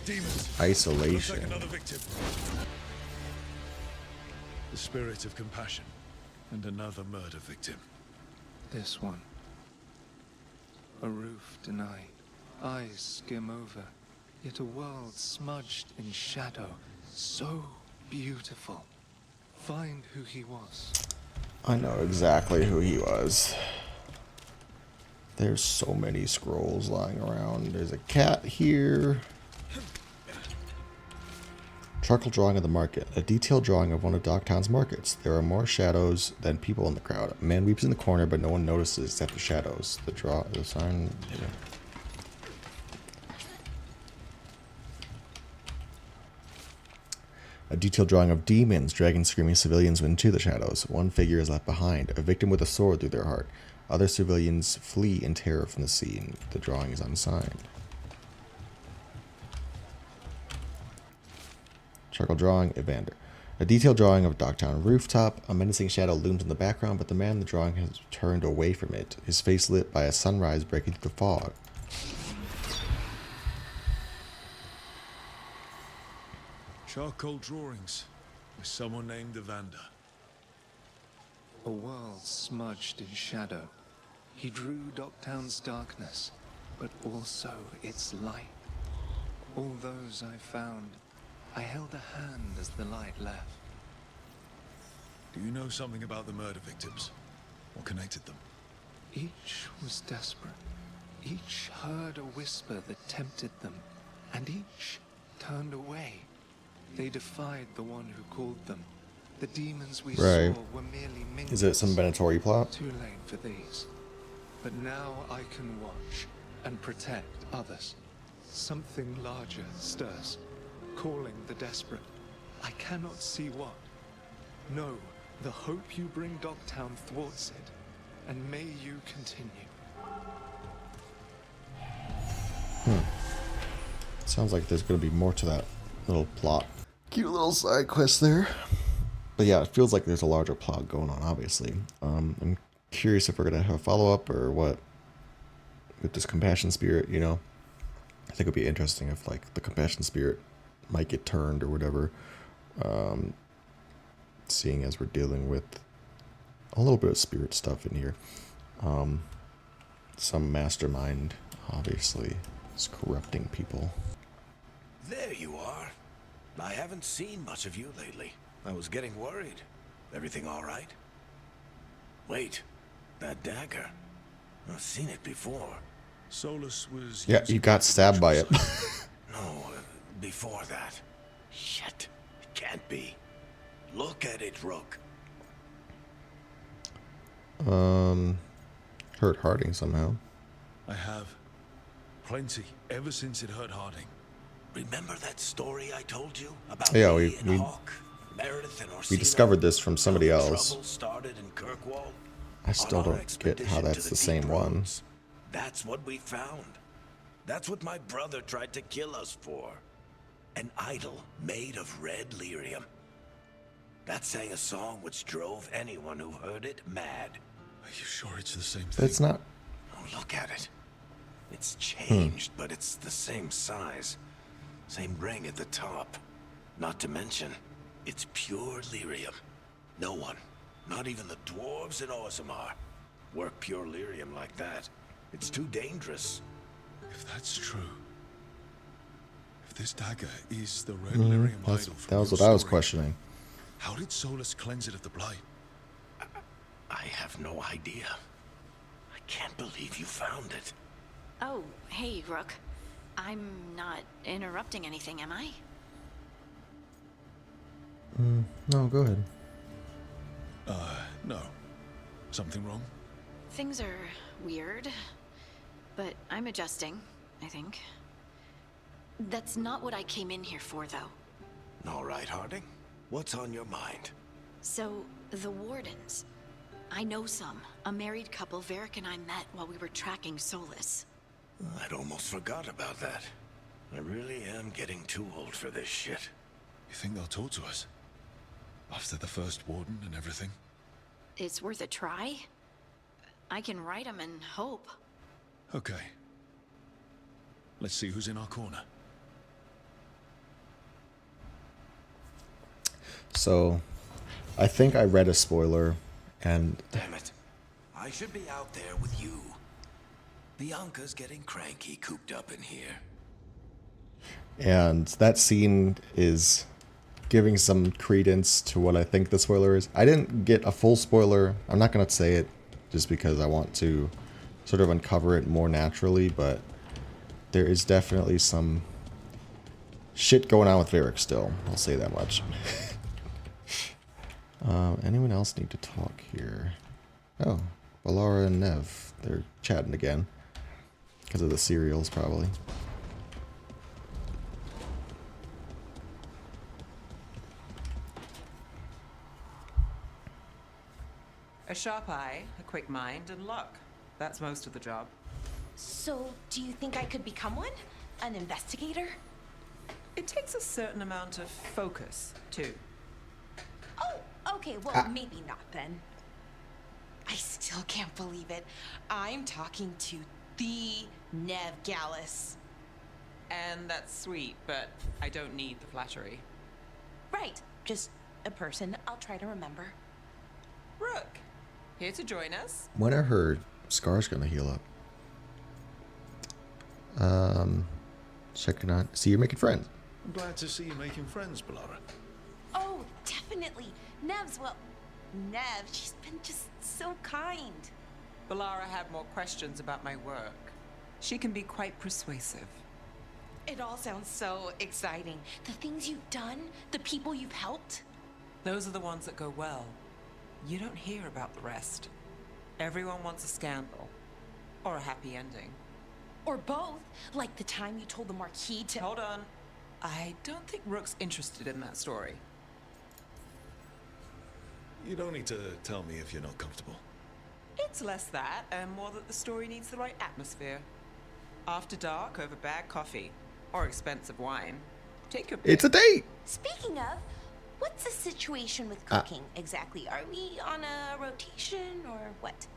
Demons. Isolation. Looks like another victim. The spirit of compassion. And another murder victim. This one. A roof denied. Eyes skim over. Yet a world smudged in shadow. So beautiful. Find who he was. I know exactly who he was. There's so many scrolls lying around. There's a cat here. Charcoal drawing of the market. A detailed drawing of one of Dock Town's markets. There are more shadows than people in the crowd. A man weeps in the corner, but no one notices except the shadows. The sign. Yeah. A detailed drawing of demons dragging screaming civilians into the shadows. One figure is left behind, a victim with a sword through their heart. Other civilians flee in terror from the scene. The drawing is unsigned. Charcoal drawing, Evander. A detailed drawing of Dock Town rooftop. A menacing shadow looms in the background, but the man in the drawing has turned away from it, his face lit by a sunrise breaking through the fog. Charcoal drawings. By someone named Evander. A world smudged in shadow. He drew Docktown's darkness, but also its light. All those I found, I held a hand as the light left. Do you know something about the murder victims? What connected them? Each was desperate. Each heard a whisper that tempted them, and each turned away. They defied the one who called them. The demons we saw were merely minions. Is it some Venatori plot? Too late for these. But now I can watch and protect others. Something larger stirs, calling the desperate. I cannot see what. No, the hope you bring Docktown thwarts it, and may you continue. Sounds like there's going to be more to that little plot. Cute little side quest there. But yeah, it feels like there's a larger plot going on, obviously. I'm curious if we're going to have a follow-up or what with this compassion spirit, you know. I think it would be interesting if, like, the compassion spirit might get turned or whatever. Seeing as we're dealing with a little bit of spirit stuff in here. Some mastermind, obviously, is corrupting people. There you are. I haven't seen much of you lately. I was getting worried. Everything all right? Wait, that dagger. I've seen it before. Solus was... Yeah, you got stabbed by it. No, before that. Shit. It can't be. Look at it, Rook. Hurt Harding somehow. I have. Plenty. Ever since it hurt Harding. Remember that story I told you about Yeah, me and Hawk, Meredith and Orsino? we discovered this from somebody How the else. trouble started in Kirkwall? I still On our don't get how expedition to that's the same deep one. roads. That's what we found. That's what my brother tried to kill us for. An idol made of red lyrium. That sang a song which drove anyone who heard it mad. Are you sure it's the same thing? But it's not. Oh, look at it. It's changed, but it's the same size. Same ring at the top. Not to mention, it's pure lyrium. No one, not even the dwarves in Orzammar, work pure lyrium like that. It's too dangerous. If that's true, if this dagger is the red lyrium idol from That was your what I was story, questioning. how did Solus cleanse it of the blight? I have no idea. I can't believe you found it. Oh, hey, Rook. I'm not interrupting anything, am I? No, go ahead. No. Something wrong? Things are weird, but I'm adjusting, I think. That's not what I came in here for, though. All right, Harding. What's on your mind? So, the Wardens. I know some. A married couple Varric and I met while we were tracking Solus. I'd almost forgot about that. I really am getting too old for this shit. You think they'll talk to us? After the first warden and everything? It's worth a try. I can write them and hope. Okay. Let's see who's in our corner. So, I think I read a spoiler, and Damn it. I should be out there with you. Bianca's getting cranky cooped up in here. and that scene is giving some credence to what I think the spoiler is. I didn't get a full spoiler. I'm not going to say it just because I want to sort of uncover it more naturally, but there is definitely some shit going on with Varric still. I'll say that much. Anyone else need to talk here? Oh, Balara and Nev. They're chatting again. Because of the cereals, probably. A sharp eye, a quick mind, and luck. That's most of the job. So, do you think I could become one? An investigator? It takes a certain amount of focus, too. Oh, okay, well, maybe not then. I still can't believe it. I'm talking to the Nev Gallus. And that's sweet, but I don't need the flattery. Right, just a person I'll try to remember. Rook, here to join us. When are her scars gonna heal up? Checking on. See, you're making friends. I'm glad to see you making friends, Balara. Oh, definitely. Nev's, well, Nev, she's been just so kind. Balara had more questions about my work. She can be quite persuasive. It all sounds so exciting. The things you've done, the people you've helped. Those are the ones that go well. You don't hear about the rest. Everyone wants a scandal. Or a happy ending. Or both, like the time you told the Marquis to— Hold on. I don't think Rook's interested in that story. You don't need to tell me if you're not comfortable. It's less that, and more that the story needs the right atmosphere. After dark, over bad coffee. Or expensive wine. Take your pick. It's a date! Speaking of, what's the situation with cooking exactly? Are we on a rotation or what?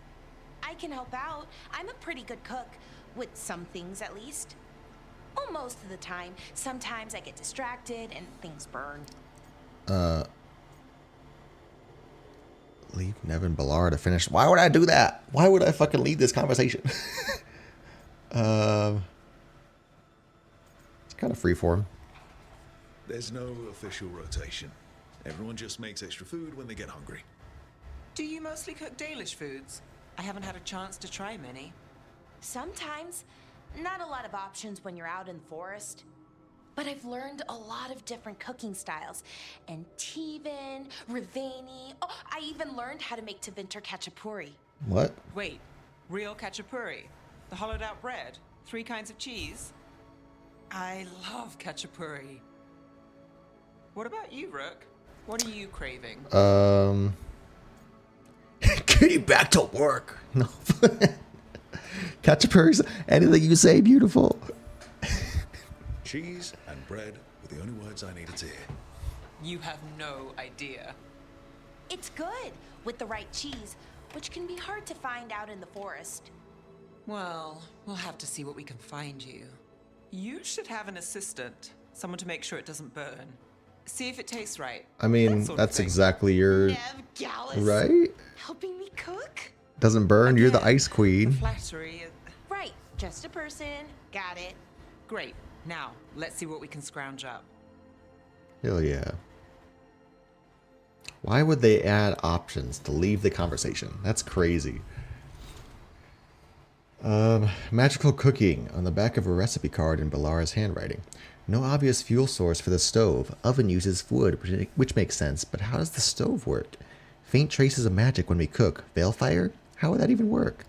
I can help out. I'm a pretty good cook. With some things, at least. Well, most of the time. Sometimes I get distracted and things burn. Leave Nev and Balara to finish. Why would I do that? Why would I fucking lead this conversation? It's kind of freeform. There's no official rotation. Everyone just makes extra food when they get hungry. Do you mostly cook Dalish foods? I haven't had a chance to try many. Sometimes. Not a lot of options when you're out in the forest. but I've learned a lot of different cooking styles. And Tivin, Rivani. Oh, I even learned how to make Tevinter Khachapuri. What? Wait, real khachapuri? The hollowed out bread? 3 kinds of cheese? I love khachapuri. What about you, Rook? What are you craving? Getting back to work. No. Khachapuri's anything you say, beautiful. Cheese and bread were the only words I needed to hear. You have no idea. It's good with the right cheese, which can be hard to find out in the forest. Well, we'll have to see what we can find you. You should have an assistant, someone to make sure it doesn't burn. See if it tastes right. I mean, that's exactly your... Nev Gallus. Right? Helping me cook? Doesn't burn, Again, you're the ice queen. Flattery. Right, just a person. Got it. Great. Now, let's see what we can scrounge up. Hell yeah. Why would they add options to leave the conversation? That's crazy. Magical cooking on the back of a recipe card in Balara's handwriting. No obvious fuel source for the stove. Oven uses wood, which makes sense, but how does the stove work? Faint traces of magic when we cook. Veil fire? How would that even work?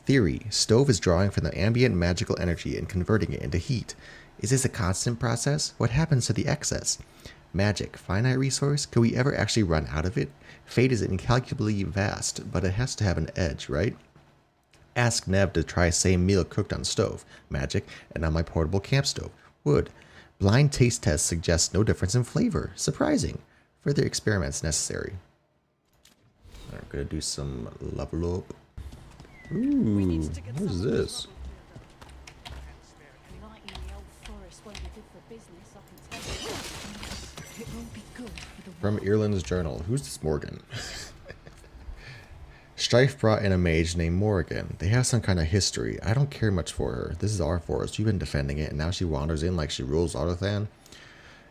Theory. Stove is drawing from the ambient magical energy and converting it into heat. Is this a constant process? What happens to the excess? Magic. Finite resource? Could we ever actually run out of it? Fate is incalculably vast, but it has to have an edge, right? Ask Nev to try same meal cooked on stove. Magic. And on my portable camp stove. Wood. Blind taste test suggests no difference in flavor. Surprising. Further experiments necessary. I'm gonna do some level up. Ooh, what is this? From Ireland's journal. Who's this Morgan? Strife brought in a mage named Morrigan. They have some kind of history. I don't care much for her. This is our forest. You've been defending it, and now she wanders in like she rules Arlathan.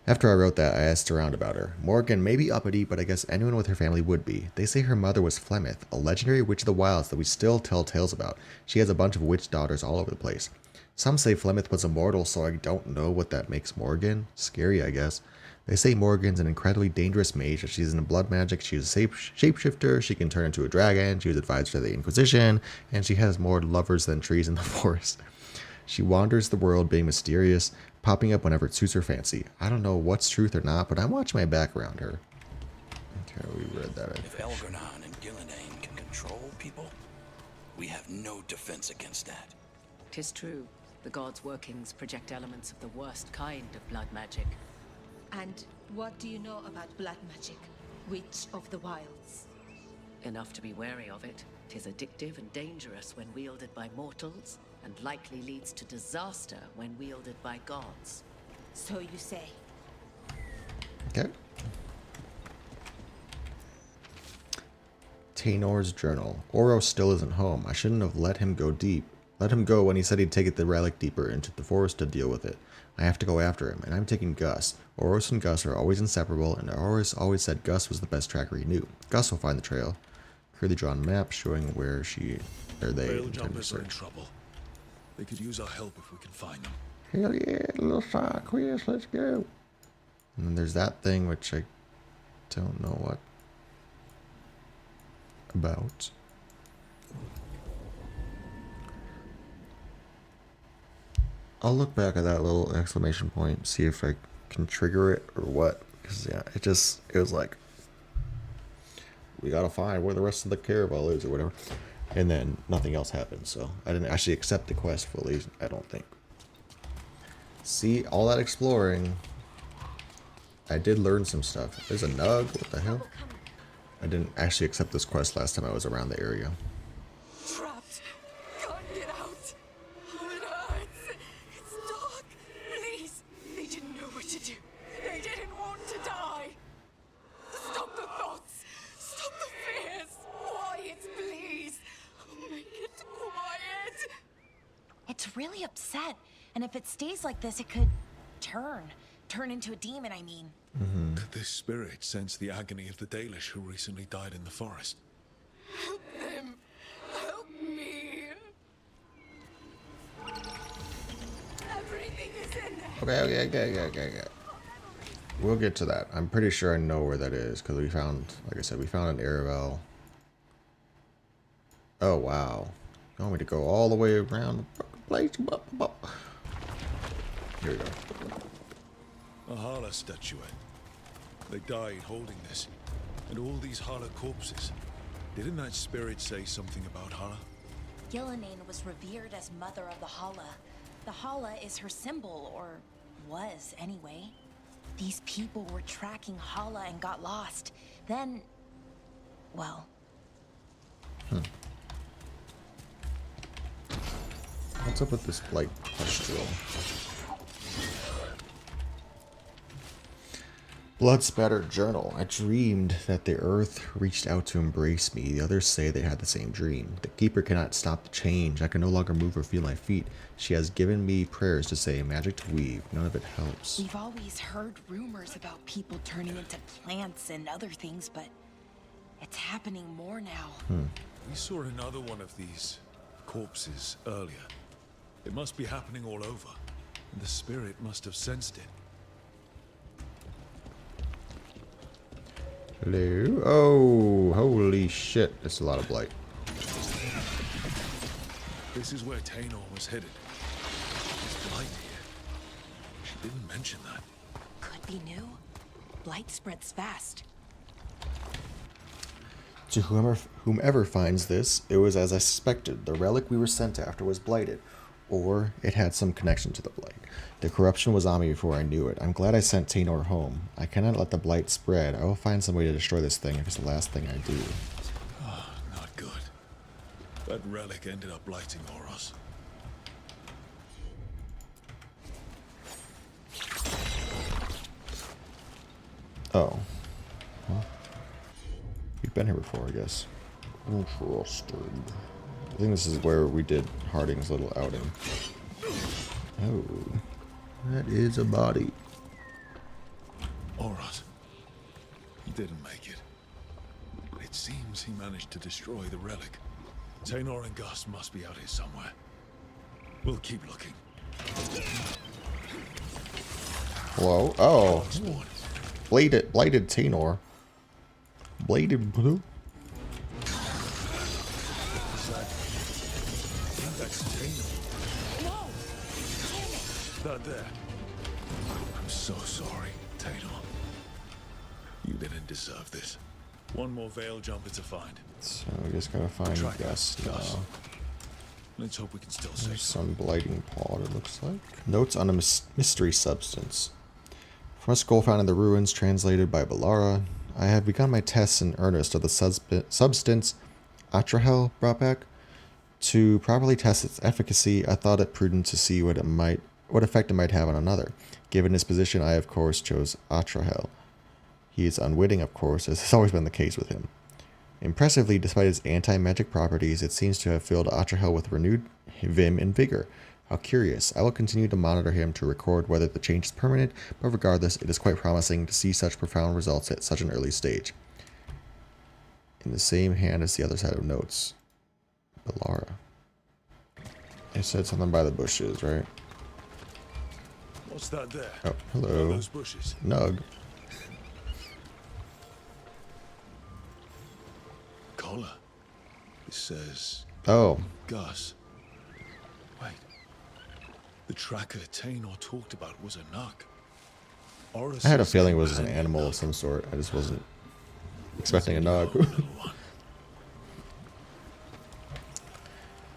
After I wrote that, I asked around about her. Morrigan may be uppity, but I guess anyone with her family would be. They say her mother was Flemeth, a legendary witch of the wilds that we still tell tales about. She has a bunch of witch daughters all over the place. Some say Flemeth was immortal, so I don't know what that makes Morrigan. Scary, I guess. They say Morrigan's an incredibly dangerous mage. She's into blood magic, she's a shapeshifter, she can turn into a dragon, she was advised to the Inquisition, and she has more lovers than trees in the forest. She wanders the world being mysterious, popping up whenever it suits her fancy. I don't know what's truth or not, but I'm watching my back around her. Okay, we read that. If Elgar'nan and Gillenane can control people, we have no defense against that. 'Tis true. The gods' workings project elements of the worst kind of blood magic. And what do you know about blood magic, Witch of the Wilds? Enough to be wary of it. 'Tis addictive and dangerous when wielded by mortals, and likely leads to disaster when wielded by gods. So you say. Okay. Taenor's journal. Oro still isn't home. I shouldn't have let him go deep. Let him go when he said he'd take the relic deeper into the forest to deal with it. I have to go after him, and I'm taking Gus. Oros and Gus are always inseparable, and Oros always said Gus was the best tracker he knew. Gus will find the trail. Clearly drawn map showing where they Rail intend to jumpers are in search. trouble. They could use our help if we can find them. Hell yeah, little side quest, let's go. And then there's that thing which I don't know what about. I'll look back at that little exclamation point, see if I can trigger it or what. Because yeah, it was like, we gotta find where the rest of the caravel is or whatever. And then nothing else happened, so I didn't actually accept the quest fully, I don't think. See, all that exploring, I did learn some stuff. There's a nug, what the hell? I didn't actually accept this quest last time I was around the area. Trapped. Can't get out. It hurts. It's dark. Please. They didn't know what to do. They didn't want to die. Stop the thoughts. Stop the fears. Quiet, please. Make it quiet. It's really upset, and if it stays like this, it could turn into a demon, I mean. This spirit sensed the agony of the Dalish who recently died in the forest. Help them. Help me. Everything is in Okay. We'll get to that. I'm pretty sure I know where that is because we found, like I said, we found an Aravel. Oh wow! You want me to go all the way around the fucking place? Here we go. A Hala statuette. They died holding this. And all these Hala corpses. Didn't that spirit say something about Hala? Gillenane was revered as mother of the Hala. The Hala is her symbol, or was anyway. These people were tracking Hala and got lost. Then, well... What's up with this blight pustule? Blood spattered journal. I dreamed that the earth reached out to embrace me. The others say they had the same dream. The keeper cannot stop the change. I can no longer move or feel my feet. She has given me prayers to say, magic to weave. None of it helps. We've always heard rumors about people turning into plants and other things, but it's happening more now. We saw another one of these corpses earlier. It must be happening all over. And the spirit must have sensed it. Hello? Oh, holy shit. That's a lot of blight. This is where Tainor was headed. There's blight here. She didn't mention that. Could be new. Blight spreads fast. To whomever finds this, it was as I suspected. The relic we were sent after was blighted. Or it had some connection to the blight. The corruption was on me before I knew it. I'm glad I sent Tainor home. I cannot let the blight spread. I will find some way to destroy this thing if it's the last thing I do. Oh, not good. That relic ended up blighting Oros. Oh. Huh? We've been here before, I guess. Interesting. I think this is where we did Harding's little outing. Oh. That is a body. Oros. He didn't make it. It seems he managed to destroy the relic. Tainor and Gus must be out here somewhere. We'll keep looking. Hello? Oh. Blighted Tainor. Bladed blue? That's Tainor. No! Damn it! That there. I'm so sorry, Tainor. You didn't deserve this. One more veil jumper to find. So we just gotta find Gus now. Let's hope we can still save There's some blighting pod, it looks like. Notes on a mystery substance. From a skull found in the ruins, translated by Balara. I have begun my tests in earnest of the substance Atrahel brought back. To properly test its efficacy, I thought it prudent to see what effect it might have on another. Given his position, I of course chose Atrahel. He is unwitting, of course, as has always been the case with him. Impressively, despite its anti-magic properties, it seems to have filled Atrahel with renewed vim and vigor. How curious. I will continue to monitor him to record whether the change is permanent, but regardless, it is quite promising to see such profound results at such an early stage. In the same hand as the other side of notes. Balara. It said something by the bushes, right? What's that there? Oh, hello. Those bushes. Nug. Collar. It says... Oh. Gus. Wait. The tracker Tainor talked about was a nug. I had a feeling it was an animal of some sort. I just wasn't expecting a nug.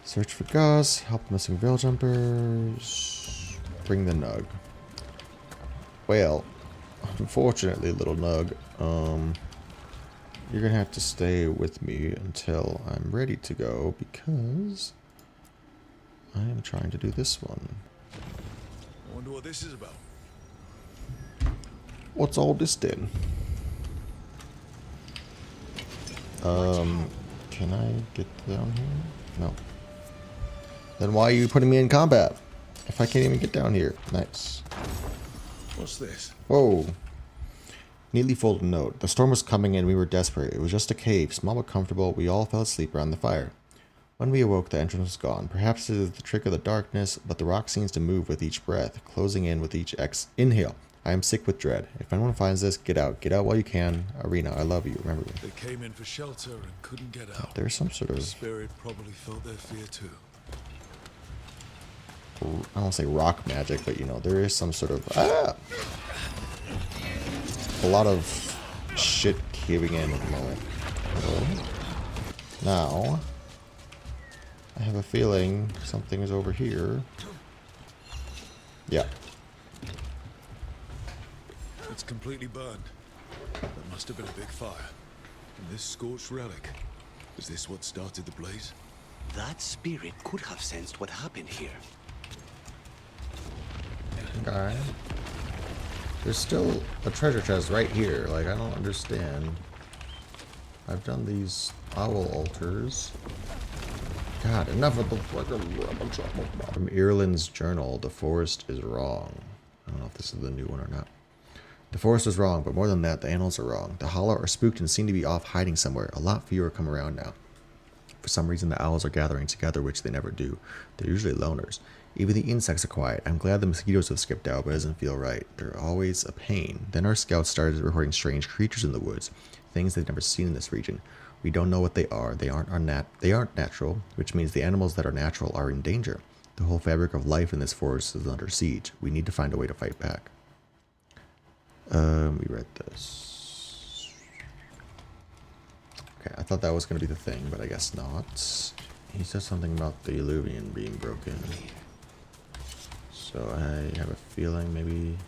Search for Gus. Help missing veil jumpers. Bring the nug. Well, unfortunately, little nug, you're gonna have to stay with me until I'm ready to go because I am trying to do this one. I wonder what this is about. What's all this then? Can I get down here? No. Then why are you putting me in combat if I can't even get down here? Nice. What's this? Whoa. Neatly folded note. The storm was coming and we were desperate. It was just a cave, small but comfortable. We all fell asleep around the fire. When we awoke, the entrance was gone. Perhaps it is the trick of the darkness, but the rock seems to move with each breath, closing in with each inhale. I am sick with dread. If anyone finds this, get out. Get out while you can. Arena, I love you. Remember me. They came in for shelter and couldn't get out. There's some sort of... Spirit probably felt their fear too. I don't want to say rock magic, but you know, there is some sort of... a lot of shit caving in at the moment. Now, I have a feeling something is over here. Yeah. It's completely burned. That must have been a big fire. And this scorched relic, is this what started the blaze? That spirit could have sensed what happened here. Okay. There's still a treasure chest right here. Like, I don't understand. I've done these owl altars. God, enough of the fucking... From Ireland's journal, the forest is wrong. I don't know if this is the new one or not. The forest is wrong, but more than that, the animals are wrong. The hollow are spooked and seem to be off hiding somewhere. A lot fewer come around now. For some reason, the owls are gathering together, which they never do. They're usually loners. Even the insects are quiet. I'm glad the mosquitoes have skipped out, but it doesn't feel right. They're always a pain. Then our scouts started reporting strange creatures in the woods, things they've never seen in this region. We don't know what they are. They aren't natural, which means the animals that are natural are in danger. The whole fabric of life in this forest is under siege. We need to find a way to fight back. We read this. Okay, I thought that was going to be the thing, but I guess not. He says something about the Illuvian being broken. So I have a feeling maybe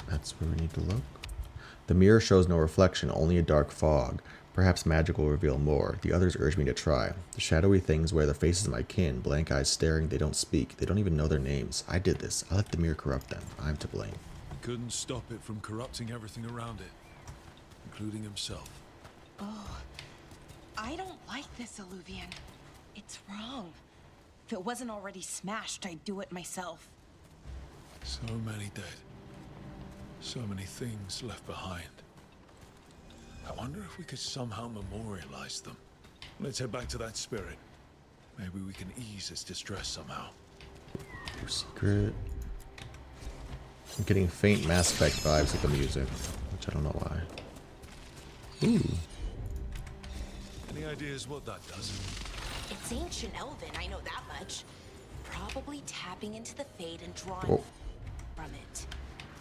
that's where we need to look. The mirror shows no reflection, only a dark fog. Perhaps magic will reveal more. The others urge me to try. The shadowy things wear the faces of my kin, blank eyes staring, they don't speak. They don't even know their names. I did this. I let the mirror corrupt them. I'm to blame. Couldn't stop it from corrupting everything around it, including himself. Oh, I don't like this, Illuvian. It's wrong. If it wasn't already smashed, I'd do it myself. So many dead. So many things left behind. I wonder if we could somehow memorialize them. Let's head back to that spirit. Maybe we can ease its distress somehow. Secret. I'm getting faint Mass Effect vibes with the music, which I don't know why. Ooh. Any ideas what that does? It's ancient Elven, I know that much. Probably tapping into the Fade and drawing from it.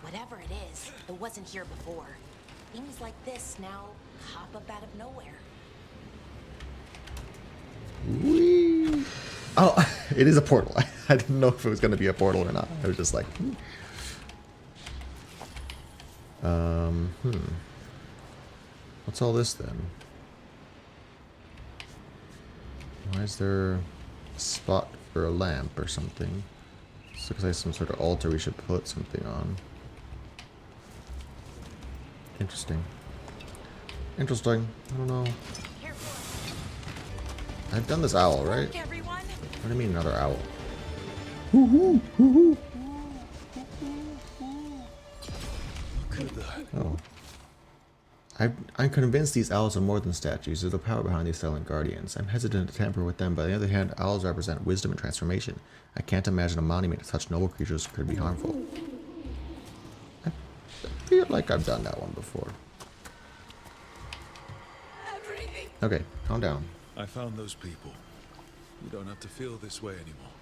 Whatever it is, it wasn't here before. Things like this now pop up out of nowhere. Whee! Oh, it is a portal. I didn't know if it was going to be a portal or not. I was just like, What's all this then? Why is there a spot for a lamp or something? This looks like some sort of altar we should put something on. Interesting. Interesting. I don't know. I've done this owl, right? What do you mean another owl? Woohoo! Woohoo! Look at that. Oh. I'm convinced these owls are more than statues. There's the power behind these silent guardians. I'm hesitant to tamper with them, but on the other hand, owls represent wisdom and transformation. I can't imagine a monument to such noble creatures could be harmful. I feel like I've done that one before. Okay, calm down. I found those people. You don't have to feel this way anymore.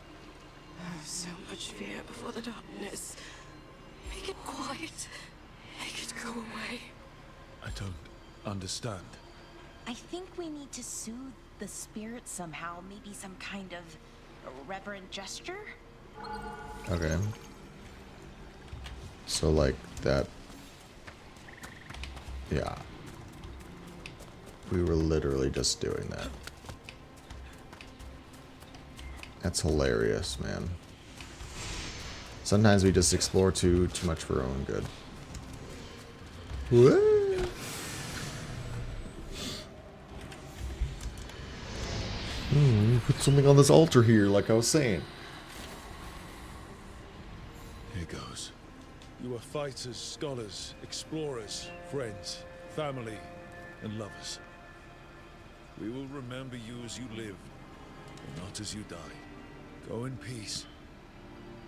So much fear before the darkness. Make it quiet. Make it go away. I don't understand. I think we need to soothe the spirit somehow. Maybe some kind of reverent gesture? Okay. So like that. Yeah. We were literally just doing that. That's hilarious, man. Sometimes we just explore too much for our own good. What? Put something on this altar here, like I was saying. Here goes. You are fighters, scholars, explorers, friends, family, and lovers. We will remember you as you lived, and not as you die. Go in peace.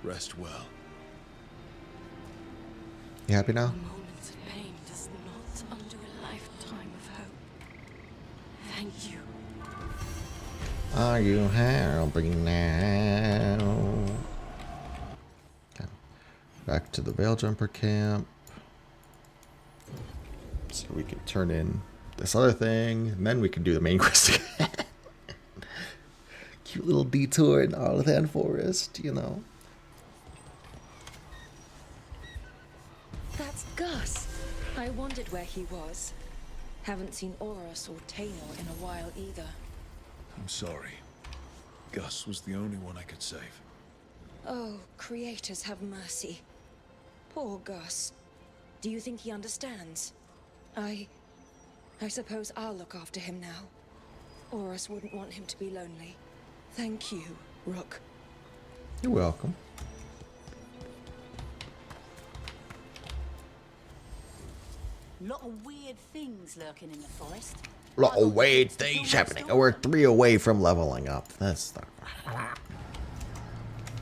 Rest well. You happy now? A moment's pain does not undo a lifetime of hope. Thank you. Are you helping now? Okay. Back to the Veil Jumper camp. So we can turn in this other thing, and then we can do the main quest again. Cute little detour in Arlathan Forest, you know. That's Gus. I wondered where he was. Haven't seen Oros or Taynor in a while either. I'm sorry. Gus was the only one I could save. Oh, creators have mercy. Poor Gus. Do you think he understands? I suppose I'll look after him now. Oros wouldn't want him to be lonely. Thank you, Rook. You're welcome. Lot of weird things lurking in the forest. A lot of weird things happening. Oh, we're 3 away from leveling up. That's the...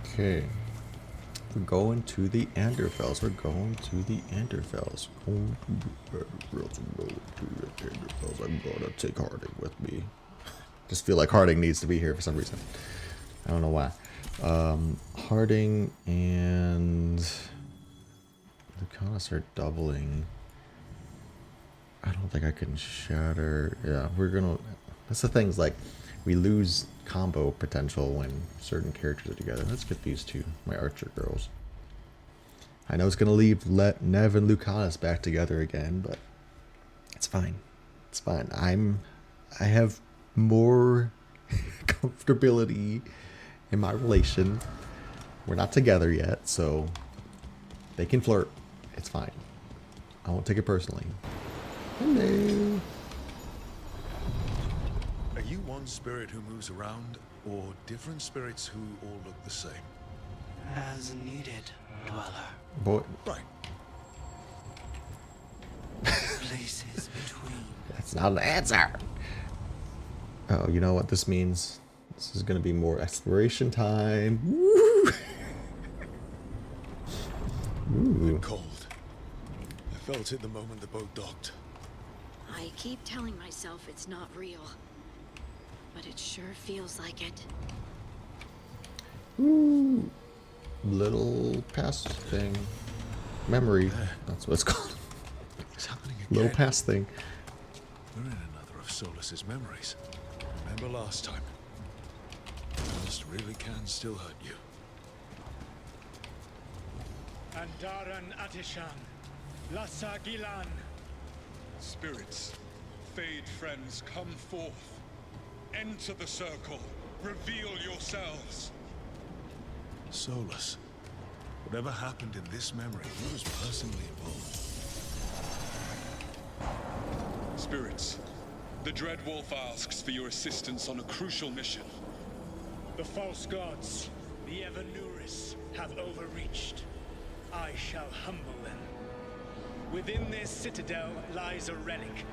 Okay. We're going to the Anderfells. We're going to the Anderfells. Going to the Anderfells. I'm gonna take Harding with me. Just feel like Harding needs to be here for some reason. I don't know why. Harding and Lucanus are doubling. I don't think I can shatter. Yeah, we're gonna. That's the things, like, we lose combo potential when certain characters are together. Let's get these two, my archer girls. I know it's gonna leave Nev and Lucanus back together again, but it's fine. It's fine. I have more comfortability in my relation. We're not together yet, so they can flirt. It's fine. I won't take it personally. Hello. Are you one spirit who moves around, or different spirits who all look the same? As needed, Dweller. Boy. Right. Places between. That's not an answer. Oh, you know what this means? This is gonna be more exploration time. Woo! I'm cold. I felt it the moment the boat docked. I keep telling myself it's not real, but it sure feels like it. Ooh. Little past thing. Memory. That's what it's called. It's happening again. Little past thing. We're in another of Solus's memories. Remember last time? Lust really can still hurt you. Andaran Atishan, Lassa Gilan. Spirits, Fade friends, come forth. Enter the circle. Reveal yourselves. Solus. Whatever happened in this memory, he was personally involved. Spirits, the Dread Wolf asks for your assistance on a crucial mission. The false gods, the Evanuris, have overreached. I shall humble them. Within this citadel lies a relic,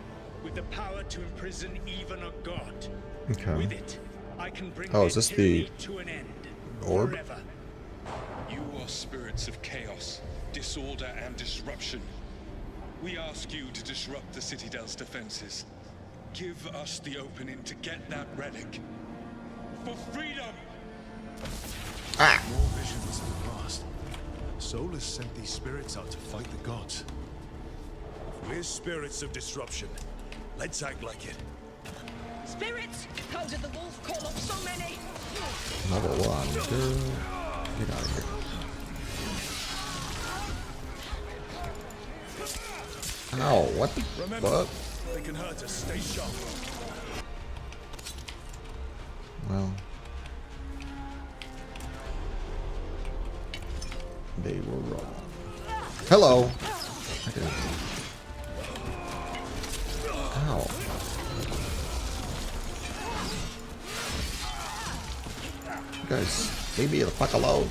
with the power to imprison even a god. Okay. With it, I can bring Oh, is this the to an end. orb? Forever. You are spirits of chaos, disorder, and disruption. We ask you to disrupt the Citadel's defenses. Give us the opening to get that relic. For freedom! More visions of the past. Solus sent these spirits out to fight the gods. If we're spirits of disruption, let's act like it. Spirits! How did the wolf call up so many? Another one. Girl. Get out of here. Ow, what the fuck? They can hurt us. Stay sharp. Well, they were wrong. Hello. Ow. You guys, leave me the fuck alone.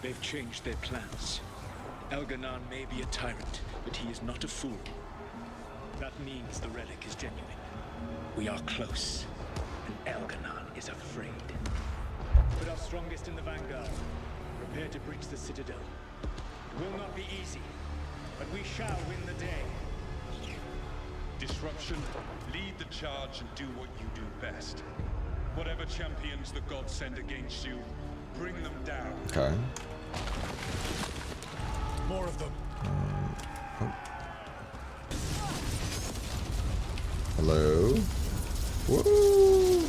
They've changed their plans. Elganon may be a tyrant, but he is not a fool. That means the relic is genuine. We are close, and Elganon is afraid. Put our strongest in the vanguard. Prepare to breach the citadel. It will not be easy, but we shall win the day. Disruption, lead the charge and do what you do best. Whatever champions the gods send against you, bring them down. Okay. More of them. Oh. Hello? Whoa!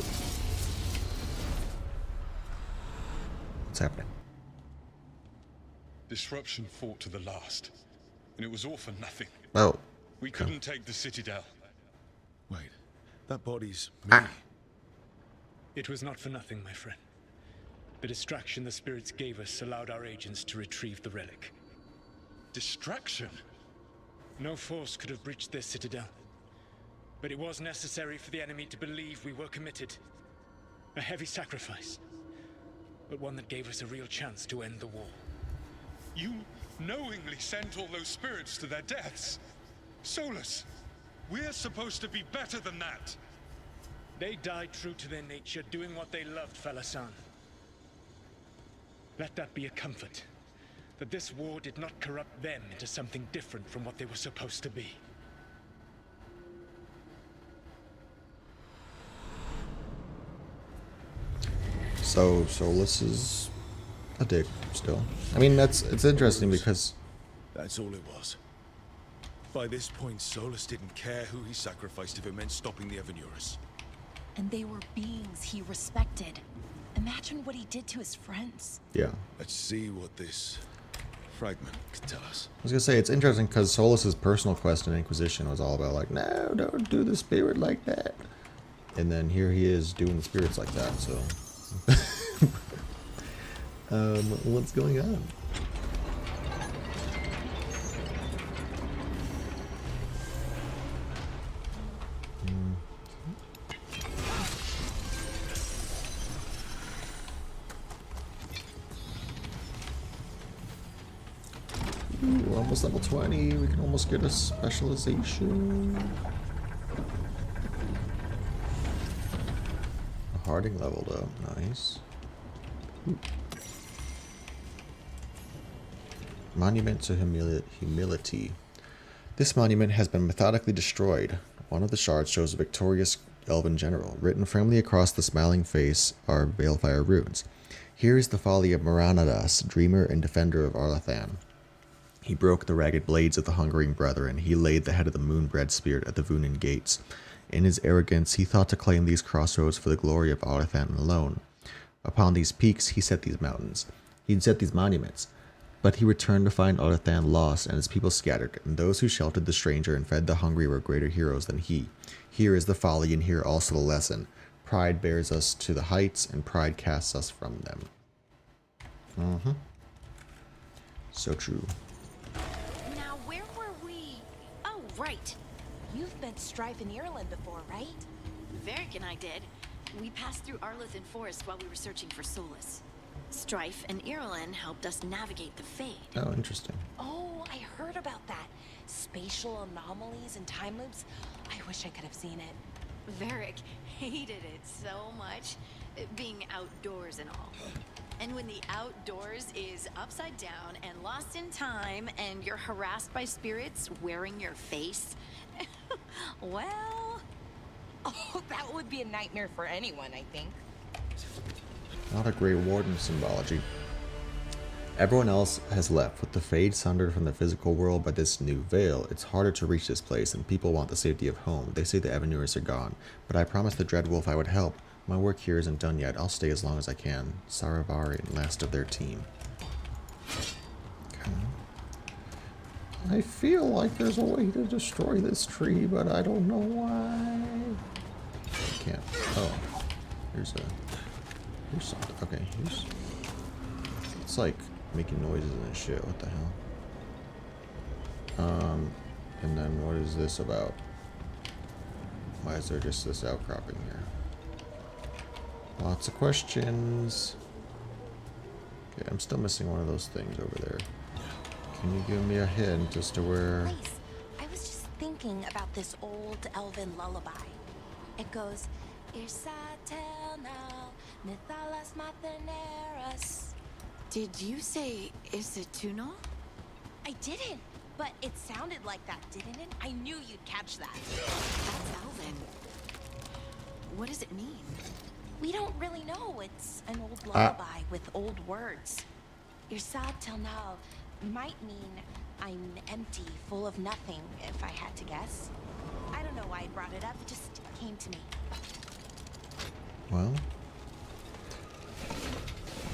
What's happening? Disruption fought to the last, and it was all for nothing. Oh. We couldn't take the Citadel. Wait, that body's me. Ah. It was not for nothing, my friend. The distraction the spirits gave us allowed our agents to retrieve the relic. Distraction? No force could have breached this citadel. But it was necessary for the enemy to believe we were committed. A heavy sacrifice, but one that gave us a real chance to end the war. You knowingly sent all those spirits to their deaths. Solus, we're supposed to be better than that. They died true to their nature, doing what they loved, Falasan. Let that be a comfort, that this war did not corrupt them into something different from what they were supposed to be. So Solus is a dick still. I mean, it's interesting because That's all it was. By this point, Solus didn't care who he sacrificed if it meant stopping the Evanurus. And they were beings he respected. Imagine what he did to his friends. yeah. Let's see what this fragment could tell us. I was gonna say it's interesting because Solus's personal quest in Inquisition was all about like, no, don't do the spirit like that, and then here he is doing the spirits like that. So, what's going on? Ooh, we're almost level 20. We can almost get a specialization. A Harding leveled up. Nice. Ooh. Monument to Humility. This monument has been methodically destroyed. One of the shards shows a victorious elven general. Written firmly across the smiling face are balefire runes. Here is the folly of Maranadas, dreamer and defender of Arlathan. He broke the ragged blades of the hungering brethren. He laid the head of the moon-bred spirit at the Vunin gates. In his arrogance, he thought to claim these crossroads for the glory of Arlathan alone. Upon these peaks, he set these mountains. He'd set these monuments. But he returned to find Arlathan lost and his people scattered, and those who sheltered the stranger and fed the hungry were greater heroes than he. Here is the folly, and here also the lesson. Pride bears us to the heights, and pride casts us from them. So true. Now, where were we? Oh, right. You've been Strife in Ireland before, right? Varric and I did. We passed through Arlathan Forest while we were searching for Solus. Strife and Ireland helped us navigate the Fade. Oh, interesting. Oh, I heard about that. Spatial anomalies and time loops. I wish I could have seen it. Varric hated it so much, being outdoors and all. And when the outdoors is upside down and lost in time and you're harassed by spirits wearing your face, well... Oh, that would be a nightmare for anyone, I think. Not a Grey Warden symbology. Everyone else has left, with the Fade sundered from the physical world by this new veil. It's harder to reach this place, and people want the safety of home. They say the Evanurus are gone, but I promised the Dreadwolf I would help. My work here isn't done yet. I'll stay as long as I can. Saravari, last of their team. Okay. I feel like there's a way to destroy this tree, but I don't know why. I can't. Oh. Here's something. Okay, here's... It's like making noises and shit. What the hell? And then what is this about? Why is there just this outcropping here? Lots of questions. Okay, I'm still missing one of those things over there. Can you give me a hint as to where... I was just thinking about this old elven lullaby. It goes, Irsatel now, Nithalas Matheneras. Did you say Isatuno? I didn't, but it sounded like that, didn't it? I knew you'd catch that. That's Elven. What does it mean? We don't really know. It's an old lullaby with old words. Irsatel now might mean I'm empty, full of nothing, if I had to guess. I don't know why I brought it up, it just came to me. Well,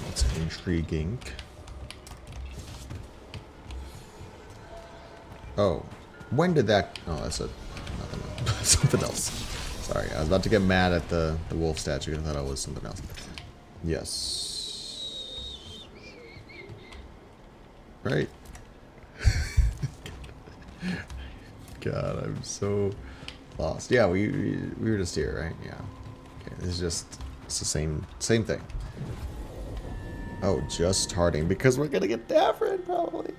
that's intriguing. Oh, when did that? Oh, that's nothing else. Something else. Sorry, I was about to get mad at the wolf statue. I thought it was something else. Yes. Right. God, I'm so lost. Yeah, we were just here, right? Yeah. Okay, it's the same thing. Oh, just Harding, because we're gonna get Davrin probably.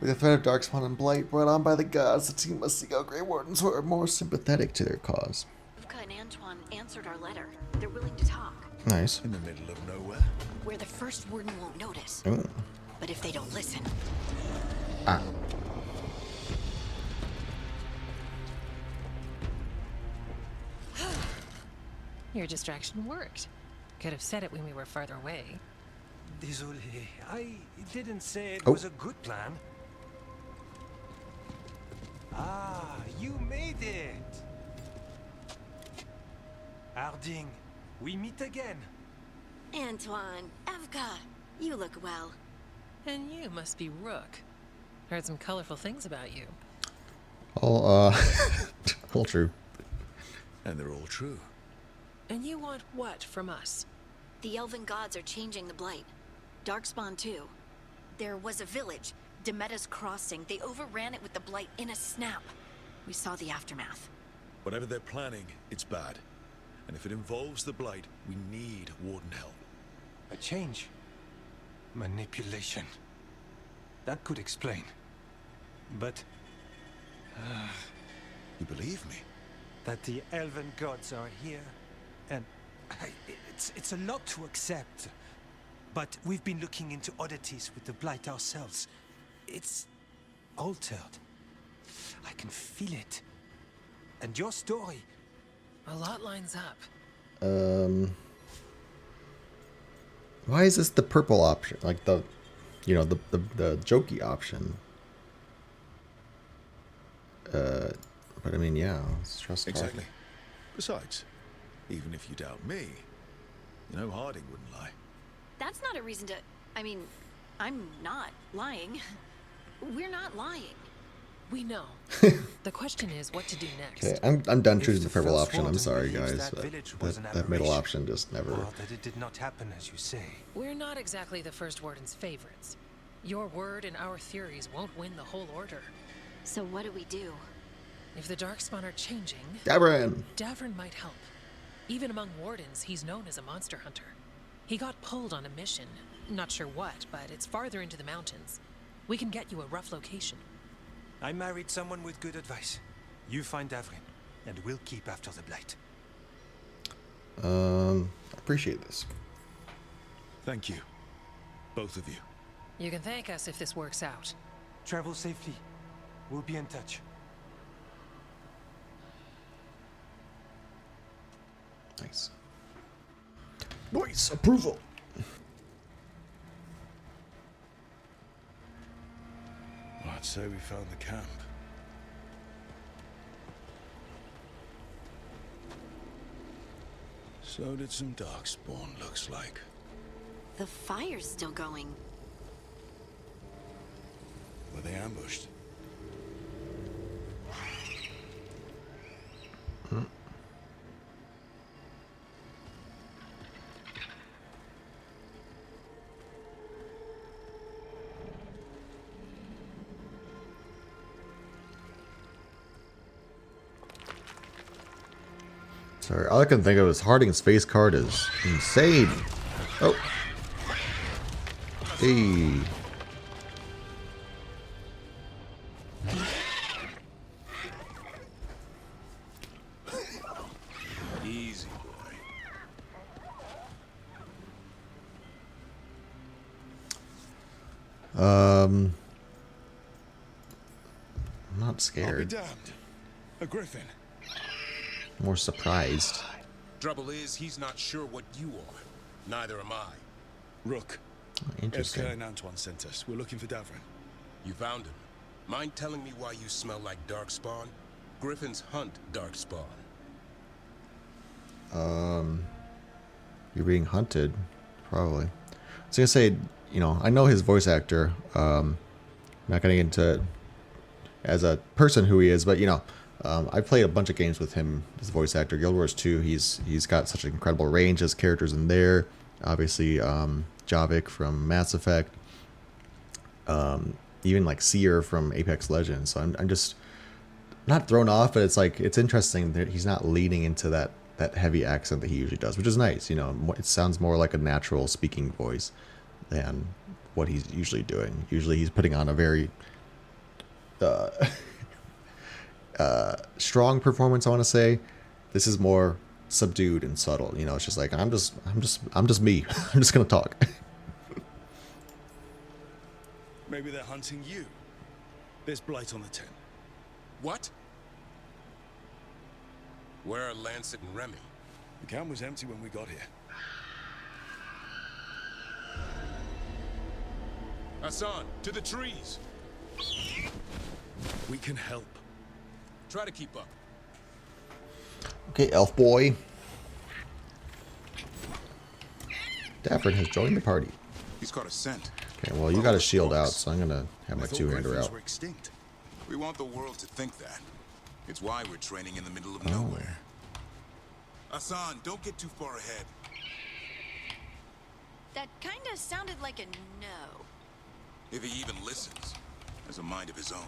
With the threat of Darkspawn and Blight brought on by the gods, the team must seek out Grey Wardens who are more sympathetic to their cause. Uvka and Antoine answered our letter. They're willing to talk. Nice. In the middle of nowhere? Where the first warden won't notice. Ooh. But if they don't listen... Ah. Your distraction worked. Could have said it when we were farther away. Désolé, I didn't say it Oh. was a good plan. Ah, you made it! Harding, we meet again. Antoine, Uvka, you look well. And you must be Rook. Heard some colorful things about you. All all true. And they're all true. And you want what from us? The elven gods are changing the Blight. Darkspawn too. There was a village, Demeta's Crossing. They overran it with the Blight in a snap. We saw the aftermath. Whatever they're planning, it's bad. And if it involves the Blight, we need Warden help. A change. Manipulation. That could explain. But... you believe me? That the elven gods are here, and... It's a lot to accept. But we've been looking into oddities with the Blight ourselves. It's... altered. I can feel it. And your story... A lot lines up. Why is this the purple option? Like the jokey option. But I mean, yeah, let's trust Exactly. Harding. Besides, even if you doubt me, you know Harding wouldn't lie. That's not a reason to... I mean, I'm not lying. We're not lying. We know. The question is what to do next. Okay, I'm done choosing the purple option. I'm sorry, guys. That middle option just never. Or that it did not happen as you say. We're not exactly the First Warden's favorites. Your word and our theories won't win the whole order. So what do we do? If the Darkspawn are changing... Davrin might help. Even among Wardens, he's known as a monster hunter. He got pulled on a mission. Not sure what, but it's farther into the mountains. We can get you a rough location. I married someone with good advice. You find Davrin, and we'll keep after the Blight. I appreciate this. Thank you. Both of you. You can thank us if this works out. Travel safely. We'll be in touch. Nice. Nice. Approval. I'd say we found the camp. So did some Darkspawn, looks like. The fire's still going. Were they ambushed? Sorry, all I can think of is Harding's face card is insane. Oh. Hey. I'm not I'll be scared. damned. A griffin. More surprised. Trouble is, he's not sure what you are. Neither am I. Rook. Interesting. Esca and Antoine sent us. We're looking for Davrin. You found him. Mind telling me why you smell like darkspawn? Griffins hunt darkspawn. You're being hunted, probably. I was gonna say, you know, I know his voice actor. Not gonna get into it as a person who he is, but you know, I've played a bunch of games with him as a voice actor. Guild Wars 2, he's got such an incredible range as characters in there. Obviously, Javik from Mass Effect. Even like Seer from Apex Legends. So I'm just not thrown off, but it's like it's interesting that he's not leaning into that heavy accent that he usually does, which is nice. You know, it sounds more like a natural speaking voice than what he's usually doing. Usually he's putting on a very strong performance, I want to say. This is more subdued and subtle. You know, it's just like I'm just me. I'm just gonna talk. Maybe they're hunting you. There's blight on the tent. What? Where are Lancet and Remy? The camp was empty when we got here. Hassan, to the trees! We can help. Try to keep up. Okay, elf boy. Davrin has joined the party. He's caught a scent. Okay, well, you got a shield out, so I'm gonna have my two-hander out. Were extinct. We want the world to think that. It's why we're training in the middle of nowhere. Hassan, don't get too far ahead. That kinda sounded like a no. If he even listens, has a mind of his own.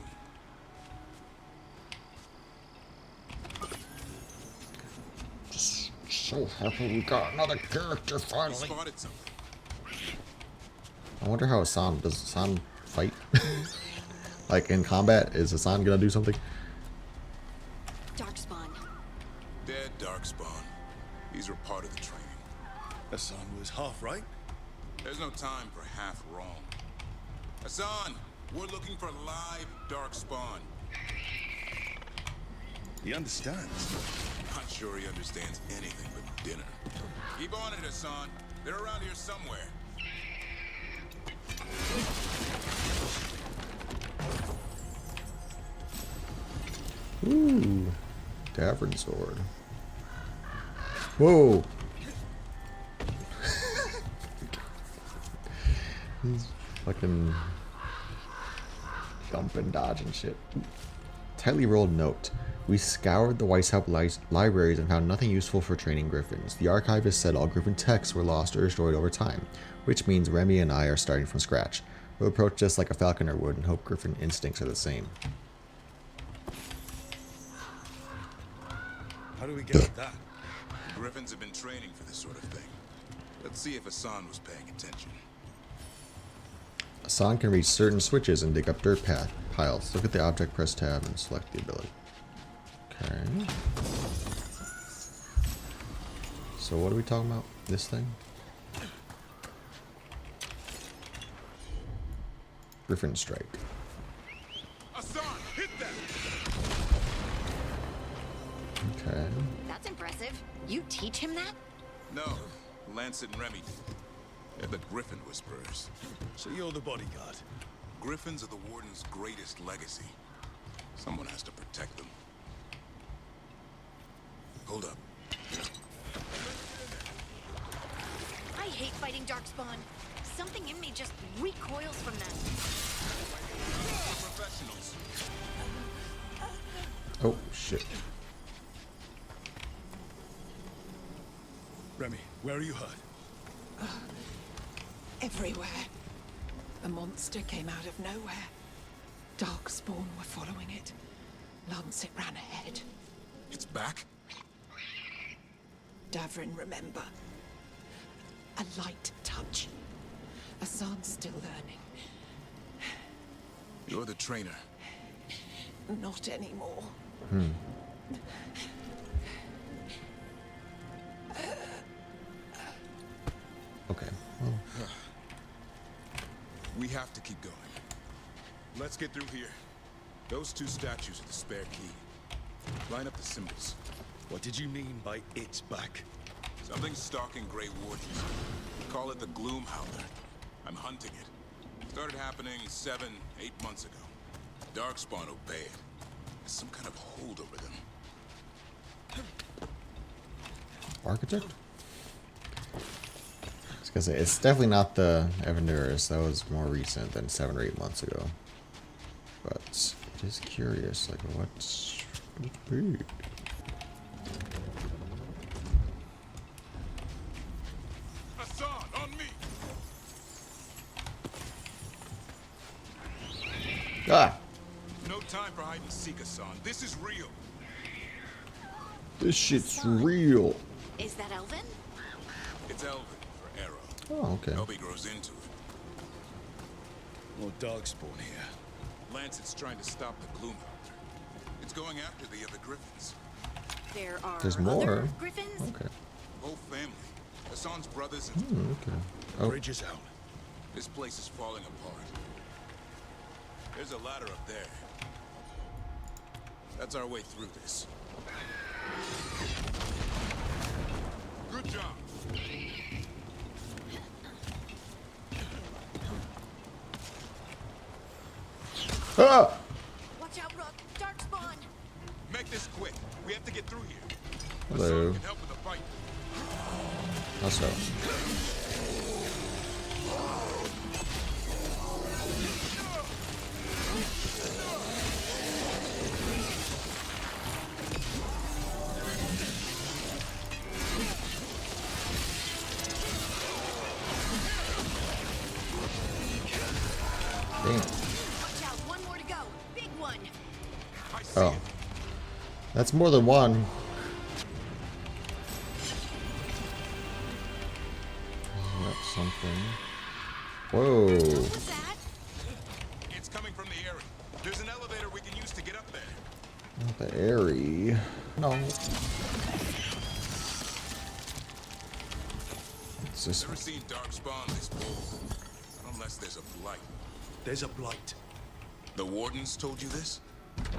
Just so happy we got another character finally. He spotted something. I wonder how Hassan does. Hassan fight? Like in combat, is Hassan gonna do something? Darkspawn. Dead Darkspawn. These were part of the training. Hassan was half right. There's no time for half wrong. Hassan, we're looking for live Darkspawn. He understands. Not sure he understands anything but dinner. Keep on it, Hassan. They're around here somewhere. Ooh, Davrin sword. Whoa. He's fucking jump and dodge and shit. Tightly rolled note. We scoured the Weishaupt libraries and found nothing useful for training griffins. The archivist said all griffin texts were lost or destroyed over time, which means Remy and I are starting from scratch. We'll approach this like a falconer would and hope griffin instincts are the same. How do we get at that? Griffins have been training for this sort of thing. Let's see if Hassan was paying attention. Hassan can reach certain switches and dig up dirt piles. Look at the object, press tab, and select the ability. Okay. So what are we talking about? This thing? Griffin strike. Hassan, hit them! Okay. That's impressive. You teach him that? No, Lancet and Remy did. They're the Griffin Whisperers. So you're the bodyguard. Griffins are the Warden's greatest legacy. Someone has to protect them. Hold up. I hate fighting Darkspawn. Something in me just recoils from them. Professionals. Oh, shit. Remy, where are you hurt? Everywhere. The monster came out of nowhere. Darkspawn were following it. Lancet ran ahead. It's back? Davrin, remember. A light touch. Hassan's still learning. You're the trainer. Not anymore. Okay. Well. We have to keep going. Let's get through here. Those two statues are the spare key. Line up the symbols. What did you mean by it's back? Something stalking Grey Wardens. Call it the Gloom Howler. I'm hunting it. Started happening 7, 8 months ago. Darkspawn obey it. There's some kind of hold over them. Architect? I was gonna say, it's definitely not the Evanuris. That was more recent than 7 or 8 months ago. But it is curious, like what's it be? Hassan, on me! Ah! No time for hide and seek, Hassan. This is real. This shit's real. Is that Elvin? It's Elvin for Arrow. Oh, okay. Hope he grows into it. More Darkspawn here. Lancet's trying to stop the Gloomhunter. It's going after the other Griffins. There are There's more. other Griffins? Okay. Whole family. Hassan's brothers and... Okay. Oh. Bridge is out. This place is falling apart. There's a ladder up there. That's our way through this. Good job. Ah! Watch out, Rook. Darkspawn. Make this quick. We have to get through here. Hello. Hassan can help with the fight. How so? Damn. Watch out. One more to go. Big one. Oh. That's more than one. That's something. Whoa. What's that? It's coming from the area. There's an elevator we can use to get up there. Not the airy. No. It's this Never one. seen Darkspawn this bold. Not unless there's a blight. There's a blight. The Wardens told you this?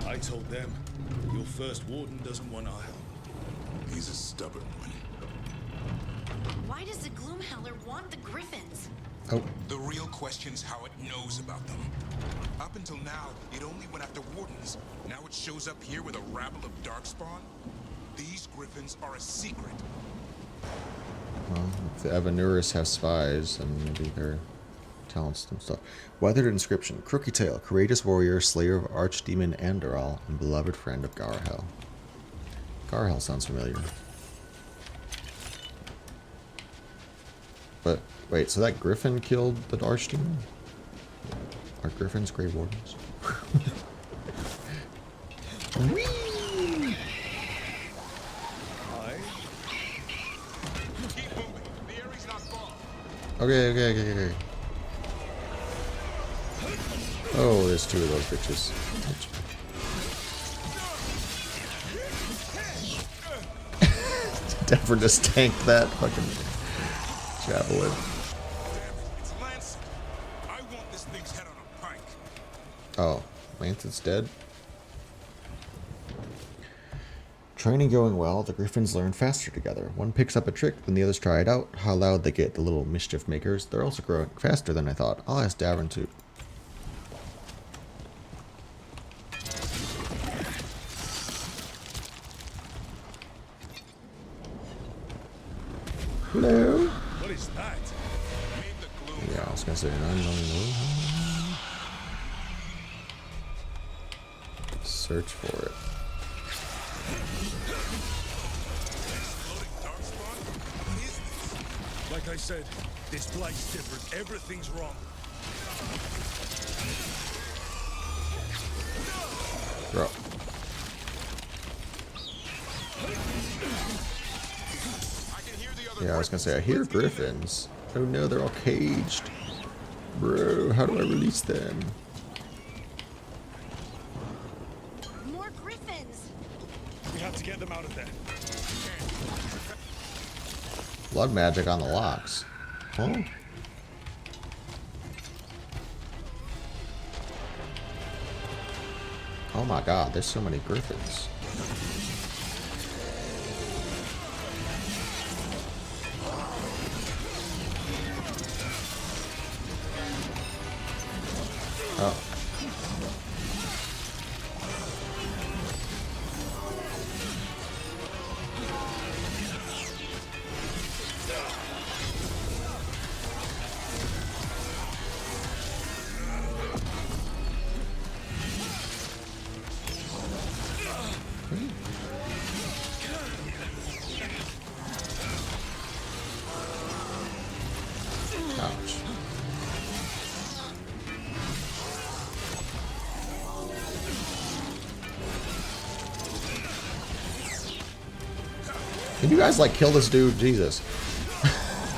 I told them. Your first warden doesn't want our help. He's a stubborn one. Why does the Gloomhowler want the Griffins? Oh. The real question's how it knows about them. Up until now, it only went after Wardens. Now it shows up here with a rabble of Darkspawn? These Griffins are a secret. Well, if the Evanuris have spies, then maybe their talents and stuff. Weathered inscription: Crooky Tail, courageous warrior, slayer of Archdemon Andorral, and beloved friend of Garhel. Garhel sounds familiar. But wait, so that Griffin killed the Archdemon? Are Griffins Grey Wardens? Whee! Keep moving. The area's not far. Okay. Oh, there's two of those bitches. Davrin just tanked that fucking javelin. It's Lancet. I want this thing's head on a pike. Oh, Lancet's dead. Training going well, the Griffins learn faster together. One picks up a trick, then the others try it out. How loud they get, the little mischief makers. They're also growing faster than I thought. I'll ask Davrin too. Hello? What is that? Yeah, I was gonna say, no. Search for it. Like I said, this blight's different. Everything's wrong. Bro. Yeah, I was gonna say, I hear Griffins. Oh no, they're all caged. Bro, how do I release them? More Griffins. We have to get them out of there. Blood magic on the locks. Huh? Oh my god, there's so many griffins. Oh. Ouch. Can you guys like kill this dude? Jesus.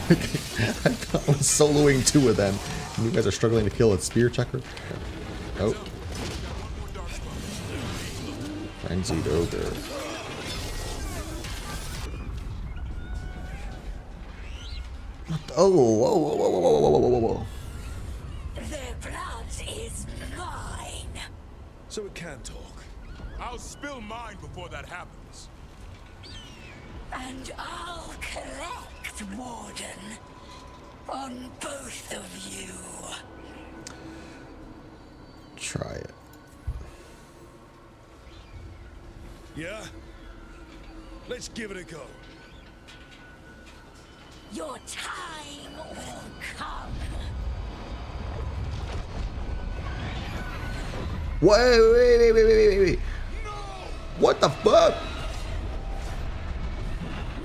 I was soloing two of them. And you guys are struggling to kill a spear checker? Oh. Frenzied ogre. Oh, whoa, whoa, whoa, whoa, whoa, whoa, whoa, whoa. Their blood is mine. So it can talk. I'll spill mine before that happens. And I'll collect, Warden. On both of you. Try it. Yeah? Let's give it a go. Your time will come. Wait. What the fuck?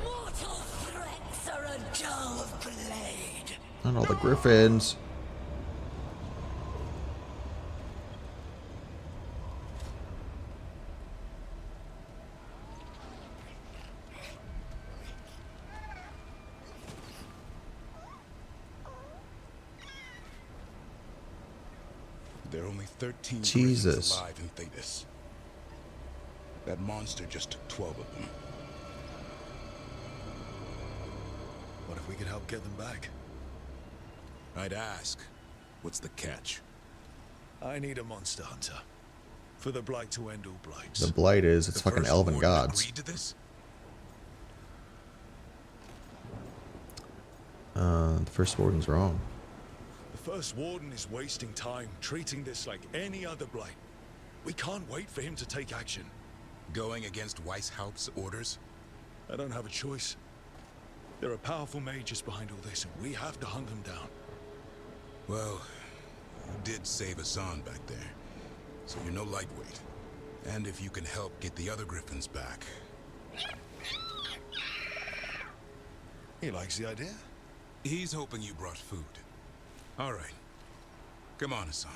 Mortal threats are a dull blade. Not all the griffins. There are only 13 Jesus. griffins alive in Thetis. That monster just took 12 of them. What if we could help get them back? I'd ask, what's the catch? I need a monster hunter. For the blight to end all blights. The blight is, it's fucking elven gods. Agreed to this? The first warden's wrong. The first warden is wasting time treating this like any other blight. We can't wait for him to take action. Going against Weishaupt's orders? I don't have a choice. There are powerful mages behind all this, and we have to hunt them down. Well, you did save Hassan back there, so you're no lightweight. And if you can help get the other griffins back... He likes the idea. He's hoping you brought food. All right. Come on, Hassan.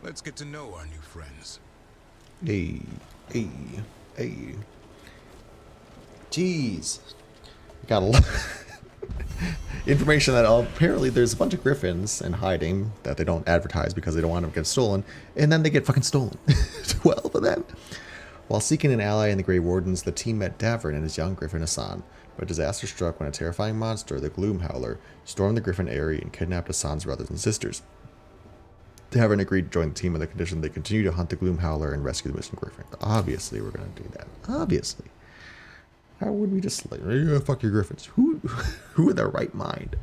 Let's get to know our new friends. Hey. Jeez. Got a lot. Information that apparently there's a bunch of griffins and hiding that they don't advertise because they don't want them to get stolen, and then they get fucking stolen. 12 of them. While seeking an ally in the Grey Wardens, the team met Davrin and his young griffin Hassan, but disaster struck when a terrifying monster, the Gloom Howler, stormed the griffin area and kidnapped Hassan's brothers and sisters. Davrin agreed to join the team on the condition they continue to hunt the Gloom Howler and rescue the missing griffin. Obviously, we're going to do that. Obviously. How would we just like, yeah, fuck your griffins? Who in their right mind?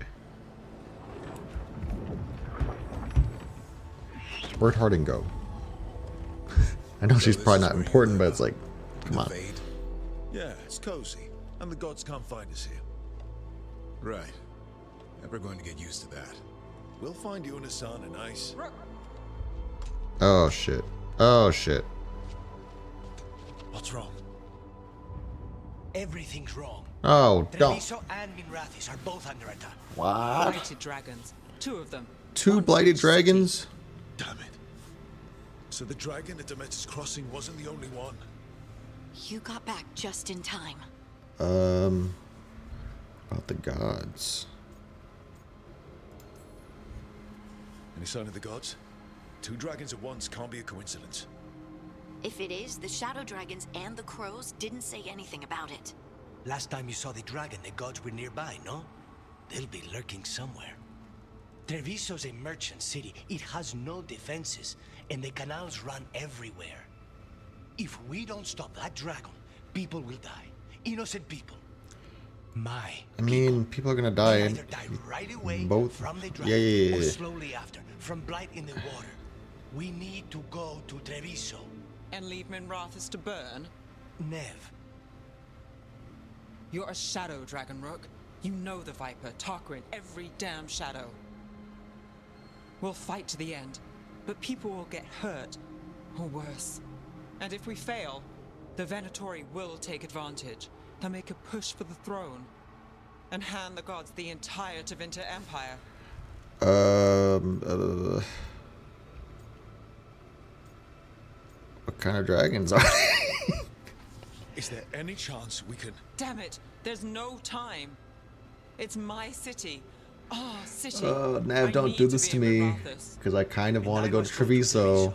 Where'd Harding go? I know she's probably not important, but it's like, come on. Yeah, it's cozy, and the gods can't find us here. Right. Never going to get used to that. We'll find you and Hassan a nice... Oh shit. Oh shit. What's wrong? Everything's wrong. Oh, don't. Treviso and Minrathis are both under attack. What? Blighted dragons. 2 of them. 2 blighted dragons? Damn it. So the dragon at Demeter's Crossing wasn't the only one. You got back just in time. About the gods. Any sign of the gods? 2 dragons at once can't be a coincidence. If it is, the Shadow Dragons and the Crows didn't say anything about it. Last time you saw the dragon, the gods were nearby, no? They'll be lurking somewhere. Treviso's a merchant city. It has no defenses, and the canals run everywhere. If we don't stop that dragon, people will die. Innocent people. I mean, people are gonna die. Either die right away Both. from the Yeah, dragon, or yeah. slowly after, from blight in the water. We need to go to Treviso. And leave Minrathous to burn? Nev. You're a shadow, Dragon Rook. You know the Viper, Tarquin, every damn shadow. We'll fight to the end, but people will get hurt, or worse. And if we fail, the Venatori will take advantage. They'll make a push for the throne, and hand the gods the entire Tevinter Empire. What kind of dragons are they? Is there any chance we can... Damn it! There's no time. It's my city. Our city. Nav, don't do this to me, because I kind of want to go to Treviso.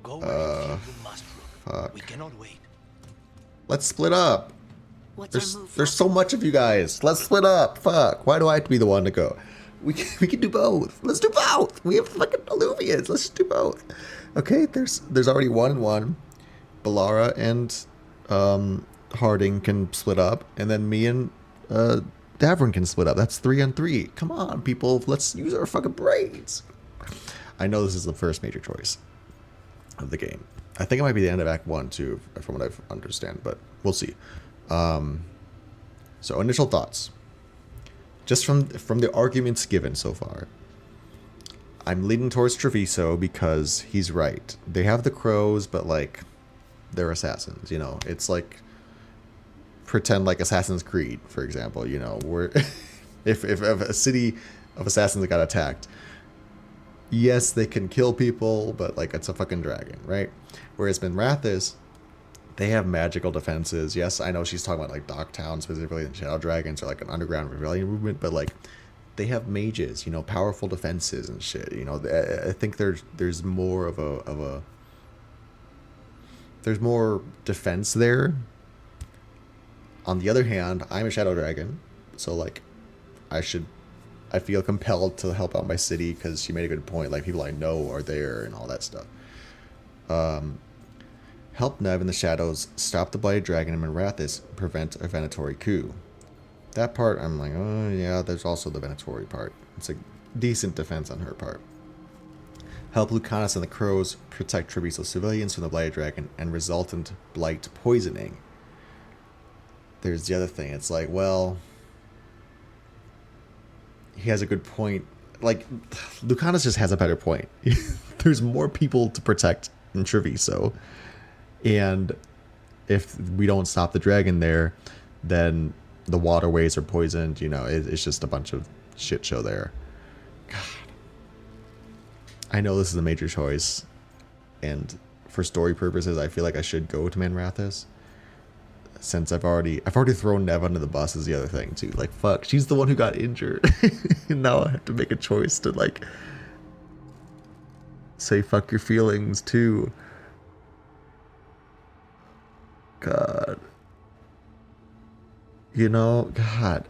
Fuck. We cannot wait. Let's split up. What's There's so much of you guys. Let's split up. Fuck. Why do I have to be the one to go? We can do both. Let's do both. We have fucking Alluvians. Let's just do both. Okay, there's already 1 and 1. Balara and Harding can split up, and then me and Davrin can split up. That's 3 on 3. Come on, people. Let's use our fucking brains. I know this is the first major choice of the game. I think it might be the end of Act 1 too, from what I understand, but we'll see. So initial thoughts. Just from the arguments given so far, I'm leaning towards Treviso because he's right. They have the crows, but like they're assassins, you know. It's like pretend like Assassin's Creed, for example, you know, where if a city of assassins got attacked, yes, they can kill people, but like it's a fucking dragon, right? Whereas Minrathous, they have magical defenses. Yes, I know she's talking about like Dock Town specifically, and Shadow Dragons are like an underground rebellion movement, but like they have mages, you know, powerful defenses and shit. You know, I think there's more of a there's more defense there. On the other hand, I'm a Shadow Dragon, so like I feel compelled to help out my city because she made a good point. Like people I know are there and all that stuff. Help Nev and the Shadows stop the Blighted Dragon and Minrathous prevent a Venatori coup. That part, I'm like, oh yeah, there's also the Venatori part. It's a decent defense on her part. Help Lucanus and the Crows protect Treviso civilians from the Blighted Dragon and resultant blight poisoning. There's the other thing. It's like, well, he has a good point. Like, Lucanus just has a better point. There's more people to protect in Treviso. And if we don't stop the dragon there, then the waterways are poisoned. You know, it's just a bunch of shit show there. God. I know this is a major choice. And for story purposes, I feel like I should go to Minrathous. Since I've already thrown Nev under the bus is the other thing too. Like, fuck, she's the one who got injured. And now I have to make a choice to like say fuck your feelings too. God. You know, God.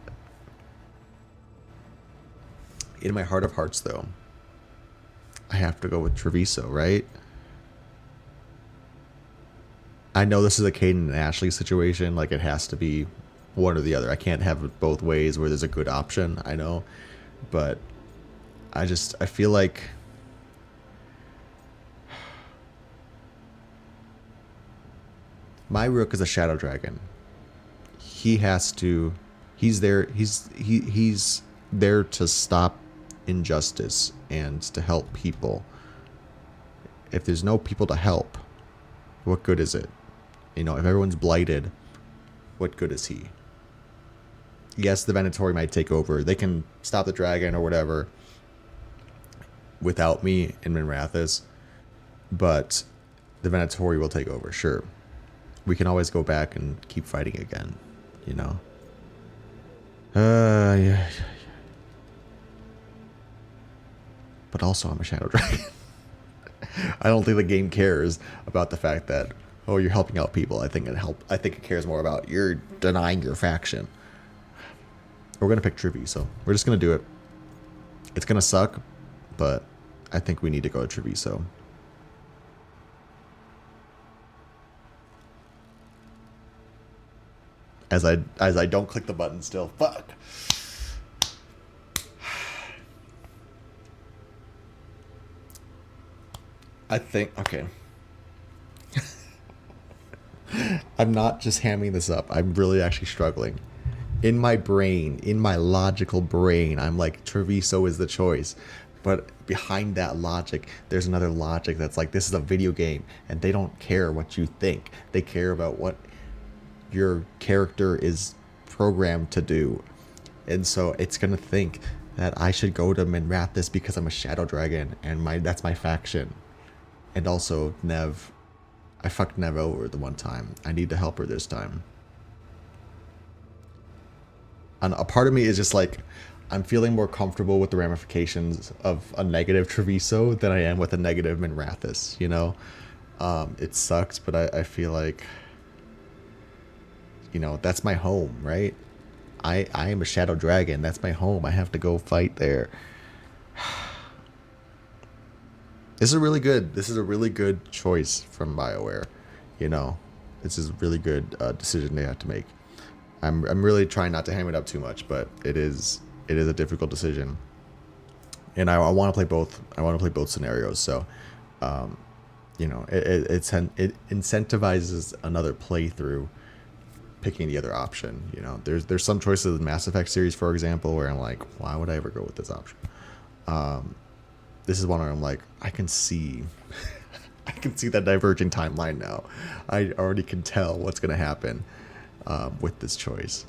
In my heart of hearts though, I have to go with Treviso, right? I know this is a Caden and Ashley situation. Like, it has to be one or the other. I can't have it both ways where there's a good option. I know. But I feel like my Rook is a Shadow Dragon. He's there to stop injustice and to help people. If there's no people to help, what good is it? You know, if everyone's blighted, what good is he? Yes, the Venatori might take over. They can stop the dragon or whatever without me in Minrathous, but the Venatori will take over, sure. We can always go back and keep fighting again, you know? Yeah. But also, I'm a Shadow Dragon. I don't think the game cares about the fact that, oh, you're helping out people. I think it cares more about you're denying your faction. We're gonna pick Treviso. We're just gonna do it. It's gonna suck, but I think we need to go to Treviso. as I don't click the button still. Fuck. I think, okay. I'm not just hamming this up. I'm really actually struggling. In my brain, in my logical brain, I'm like, Treviso is the choice. But behind that logic, there's another logic that's like, this is a video game, and they don't care what you think. They care about what your character is programmed to do. And so it's going to think that I should go to Minrathous because I'm a Shadow Dragon, and that's my faction. And also, Nev, I fucked Nev over the one time. I need to help her this time. And a part of me is just like, I'm feeling more comfortable with the ramifications of a negative Treviso than I am with a negative Minrathous, you know? It sucks, but I feel like, you know, that's my home, right? I am a Shadow Dragon. That's my home. I have to go fight there. This is a really good choice from BioWare, you know. This is a really good decision they have to make. I'm really trying not to ham it up too much, but it is a difficult decision, and I want to play both. I want to play both scenarios, so you know, it incentivizes another playthrough picking the other option. You know, there's some choices in the Mass Effect series, for example, where I'm like, why would I ever go with this option? This is one where I'm like, I can see that diverging timeline now. I already can tell what's going to happen with this choice.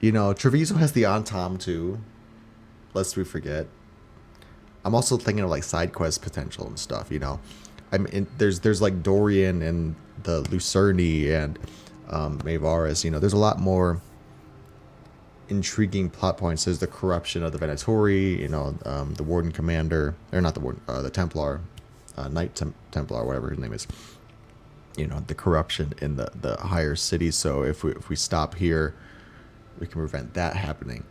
You know, Treviso has the Antom too, lest we forget. I'm also thinking of like side quest potential and stuff, you know. There's like Dorian and the Lucerni and Maevaris, you know. There's a lot more intriguing plot points. There's the corruption of the Venatori, you know, the Warden Commander, or not the Warden, the Templar, Knight Templar, whatever his name is. You know, the corruption in the higher cities. So if we stop here, we can prevent that happening.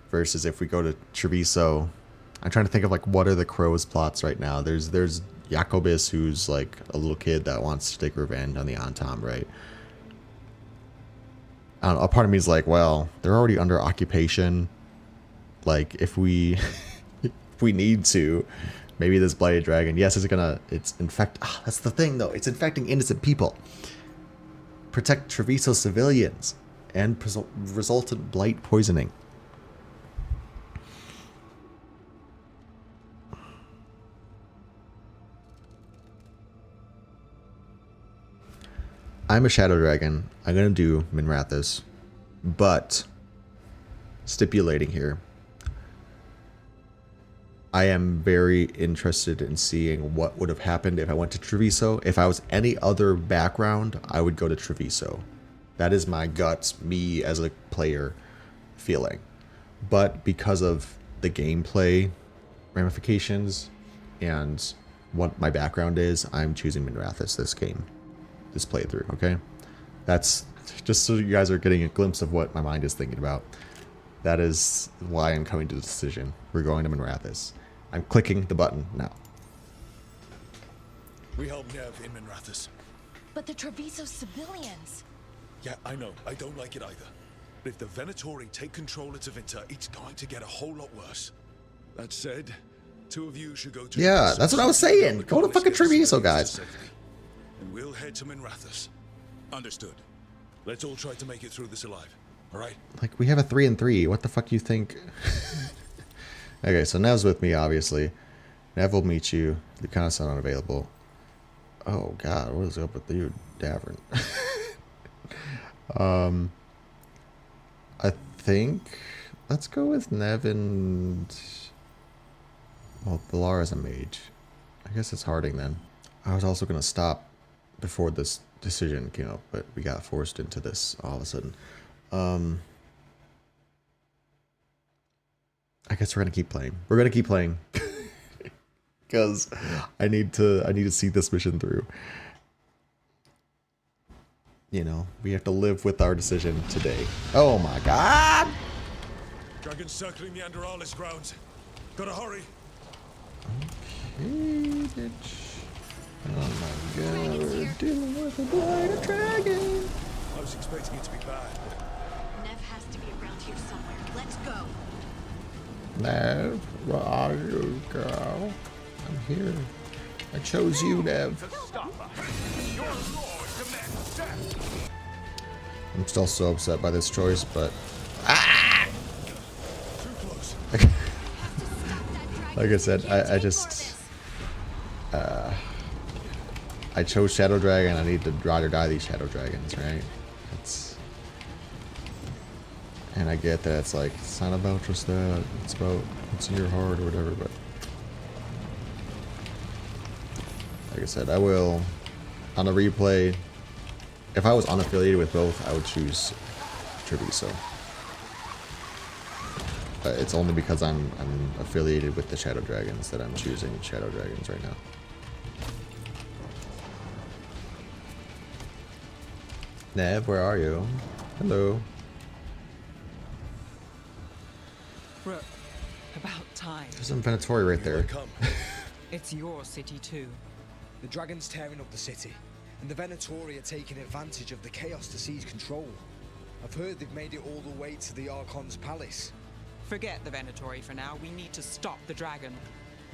Versus if we go to Treviso, I'm trying to think of like what are the Crow's plots right now. There's Jacobus, who's like a little kid that wants to take revenge on the Antom, right? I don't know, a part of me is like, well, they're already under occupation. Like, if we if we need to, maybe this Blighted Dragon, yes, it's infect. That's the thing, though. It's infecting innocent people. Protect Treviso civilians and resultant blight poisoning. I'm a Shadow Dragon. I'm going to do Minrathous, but stipulating here, I am very interested in seeing what would have happened if I went to Treviso. If I was any other background, I would go to Treviso. That is my guts, me as a player, feeling. But because of the gameplay ramifications and what my background is, I'm choosing Minrathous this playthrough, okay? That's just so you guys are getting a glimpse of what my mind is thinking about. That is why I'm coming to the decision. We're going to Minrathous. I'm clicking the button now. We help Nev in Minrathous. But the Treviso civilians. Yeah, I know. I don't like it either. But if the Venatori take control of Tevinter, it's going to get a whole lot worse. That said, two of you should go to... Yeah, that's what I was saying. Go to fucking Treviso, guys. And we'll head to Minrathous. Understood. Let's all try to make it through this alive. All right? Like, we have a 3-3. What the fuck you think? Okay, so Nev's with me, obviously. Nev will meet you. You kind of sound unavailable. Oh, God. What is up with you, Davrin? I think... Let's go with Nev and... Well, Bilara's a mage. I guess it's Harding, then. I was also going to stop before this decision came up, but we got forced into this all of a sudden. I guess we're gonna keep playing. We're gonna keep playing because I need to see this mission through. You know, we have to live with our decision today. Oh my God! Dragon circling the Andorralis grounds. Gotta hurry. Okay, bitch. Oh my god, we're dealing with a blighted dragon. I was expecting it to be bad. Nev has to be around here somewhere. Let's go. Nev, where are you, girl? I'm here. I chose you, Nev. I'm still so upset by this choice, but like I said, I just I chose Shadow Dragon. I need to ride or die these Shadow Dragons, right? And I get that it's not about just that. It's about what's in your heart or whatever, but like I said, I will on the replay. If I was unaffiliated with both, I would choose Treviso. But it's only because I'm affiliated with the Shadow Dragons that I'm choosing Shadow Dragons right now. Nev, where are you? Hello. Bro, about time. There's some Venatori right there. It's your city too. The dragon's tearing up the city, and the Venatori are taking advantage of the chaos to seize control. I've heard they've made it all the way to the Archon's palace. Forget the Venatori for now. We need to stop the dragon.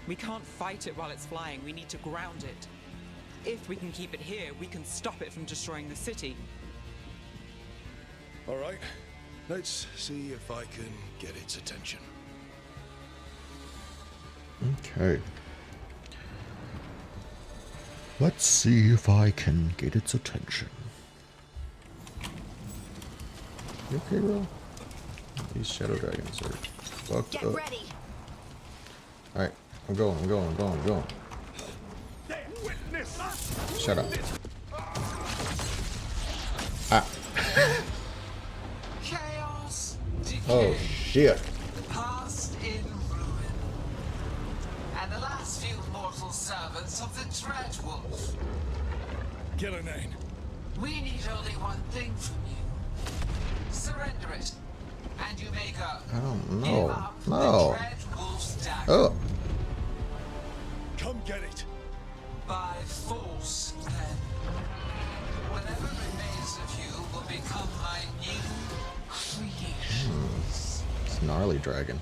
We can't fight it while it's flying. We need to ground it. If we can keep it here, we can stop it from destroying the city. All right, let's see if I can get its attention. Okay. Let's see if I can get its attention. You okay, bro? These Shadow Dragons are fucked up. Ready. Alright, I'm going. Shut up. Ah. Chaos. Oh, shit. Past in ruin. And the last few mortal servants of the Dreadwolf. Gillenane. We need only one thing from you. Surrender it. And you may go. I don't Give know. up No. the Dreadwolf's dagger. Oh. Come get it. By force, then. Whatever remains of you will become my new creation. It's a gnarly dragon.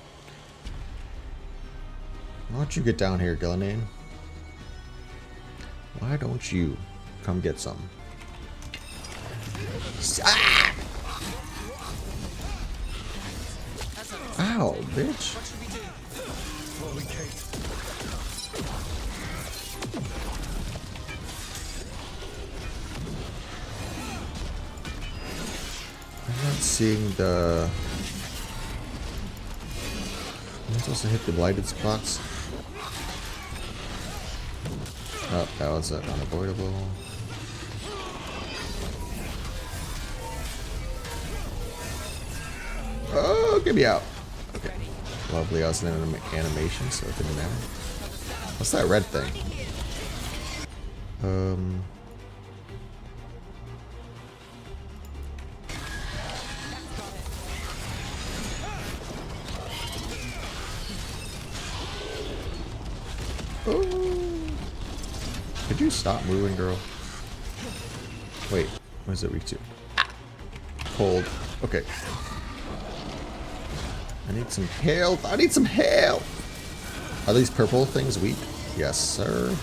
Why don't you get down here, Gillenane? Why don't you come get some? Ah! Ow, bitch. I'm not seeing the... Am I supposed to hit the blighted spots? Oh, that was unavoidable. Oh, get me out. Okay. Lovely. I was in an animation, so it didn't matter. What's that red thing? Oh. Could you stop moving, girl? Wait, what is it weak to? Cold. Okay. I need some health. I need some health. Are these purple things weak? Yes, sir.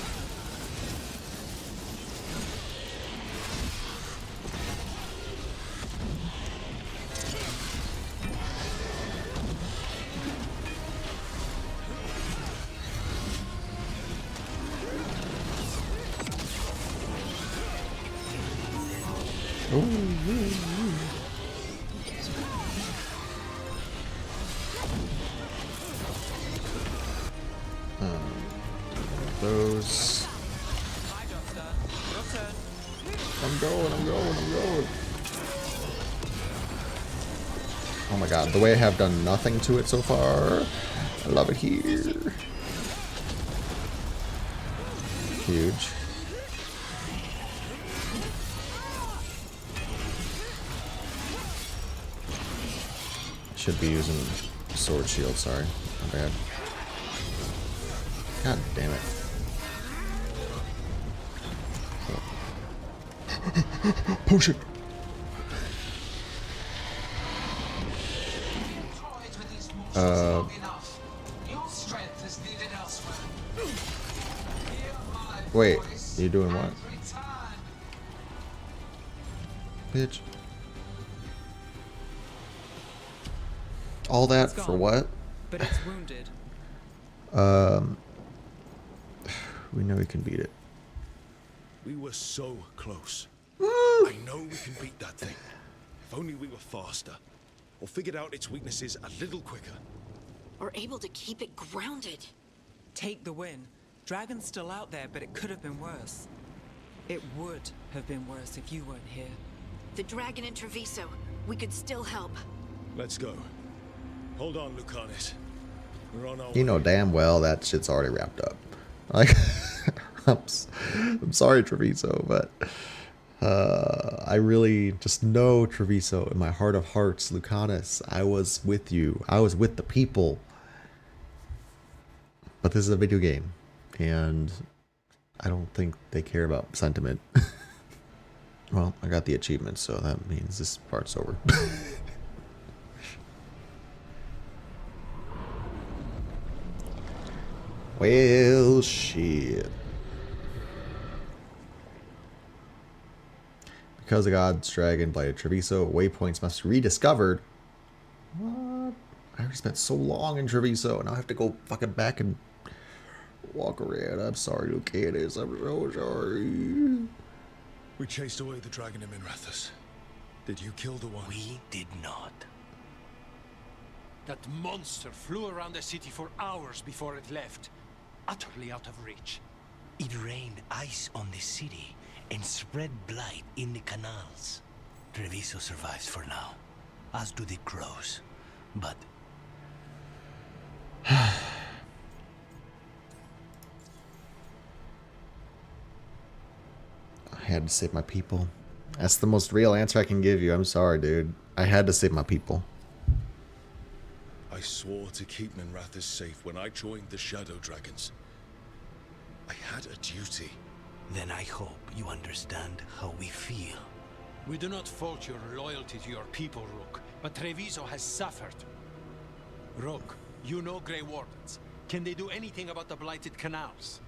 Those. I'm going. Oh my god, the way I have done nothing to it so far. I love it here. Huge. Should be using sword shield, sorry. My bad. God damn it. Potion. Wait, you doing what? Bitch. All that for what? But it's wounded. We know we can beat it. We were so close. I know we can beat that thing. If only we were faster. Or figured out its weaknesses a little quicker. Or able to keep it grounded. Take the win. Dragon's still out there, but it could have been worse. It would have been worse if you weren't here. The dragon in Treviso. We could still help. Let's go. Hold on, Lucanus. We're on our You know damn well that shit's already wrapped up. Like, I'm sorry, Treviso, but I really just know Treviso in my heart of hearts, Lucanus. I was with you. I was with the people. But this is a video game, and I don't think they care about sentiment. Well, I got the achievement, so that means this part's over. Well, shit. Because the God's Dragon blighted Treviso, waypoints must be rediscovered. What? I already spent so long in Treviso, and now I have to go fucking back and walk around. I'm sorry, Lucanus. I'm so sorry. We chased away the dragon in Minrathus. Did you kill the one? We did not. That monster flew around the city for hours before it left, utterly out of reach. It rained ice on the city and spread blight in the canals. Treviso survives for now, as do the crows. But I had to save my people. That's the most real answer I can give you. I'm sorry, dude. I had to save my people. I swore to keep Minrathus safe when I joined the Shadow Dragons. I had a duty. then I hope you understand how we feel. We do not fault your loyalty to your people, Rook, but Treviso has suffered. Rook, you know Grey Wardens. Can they do anything about the blighted canals?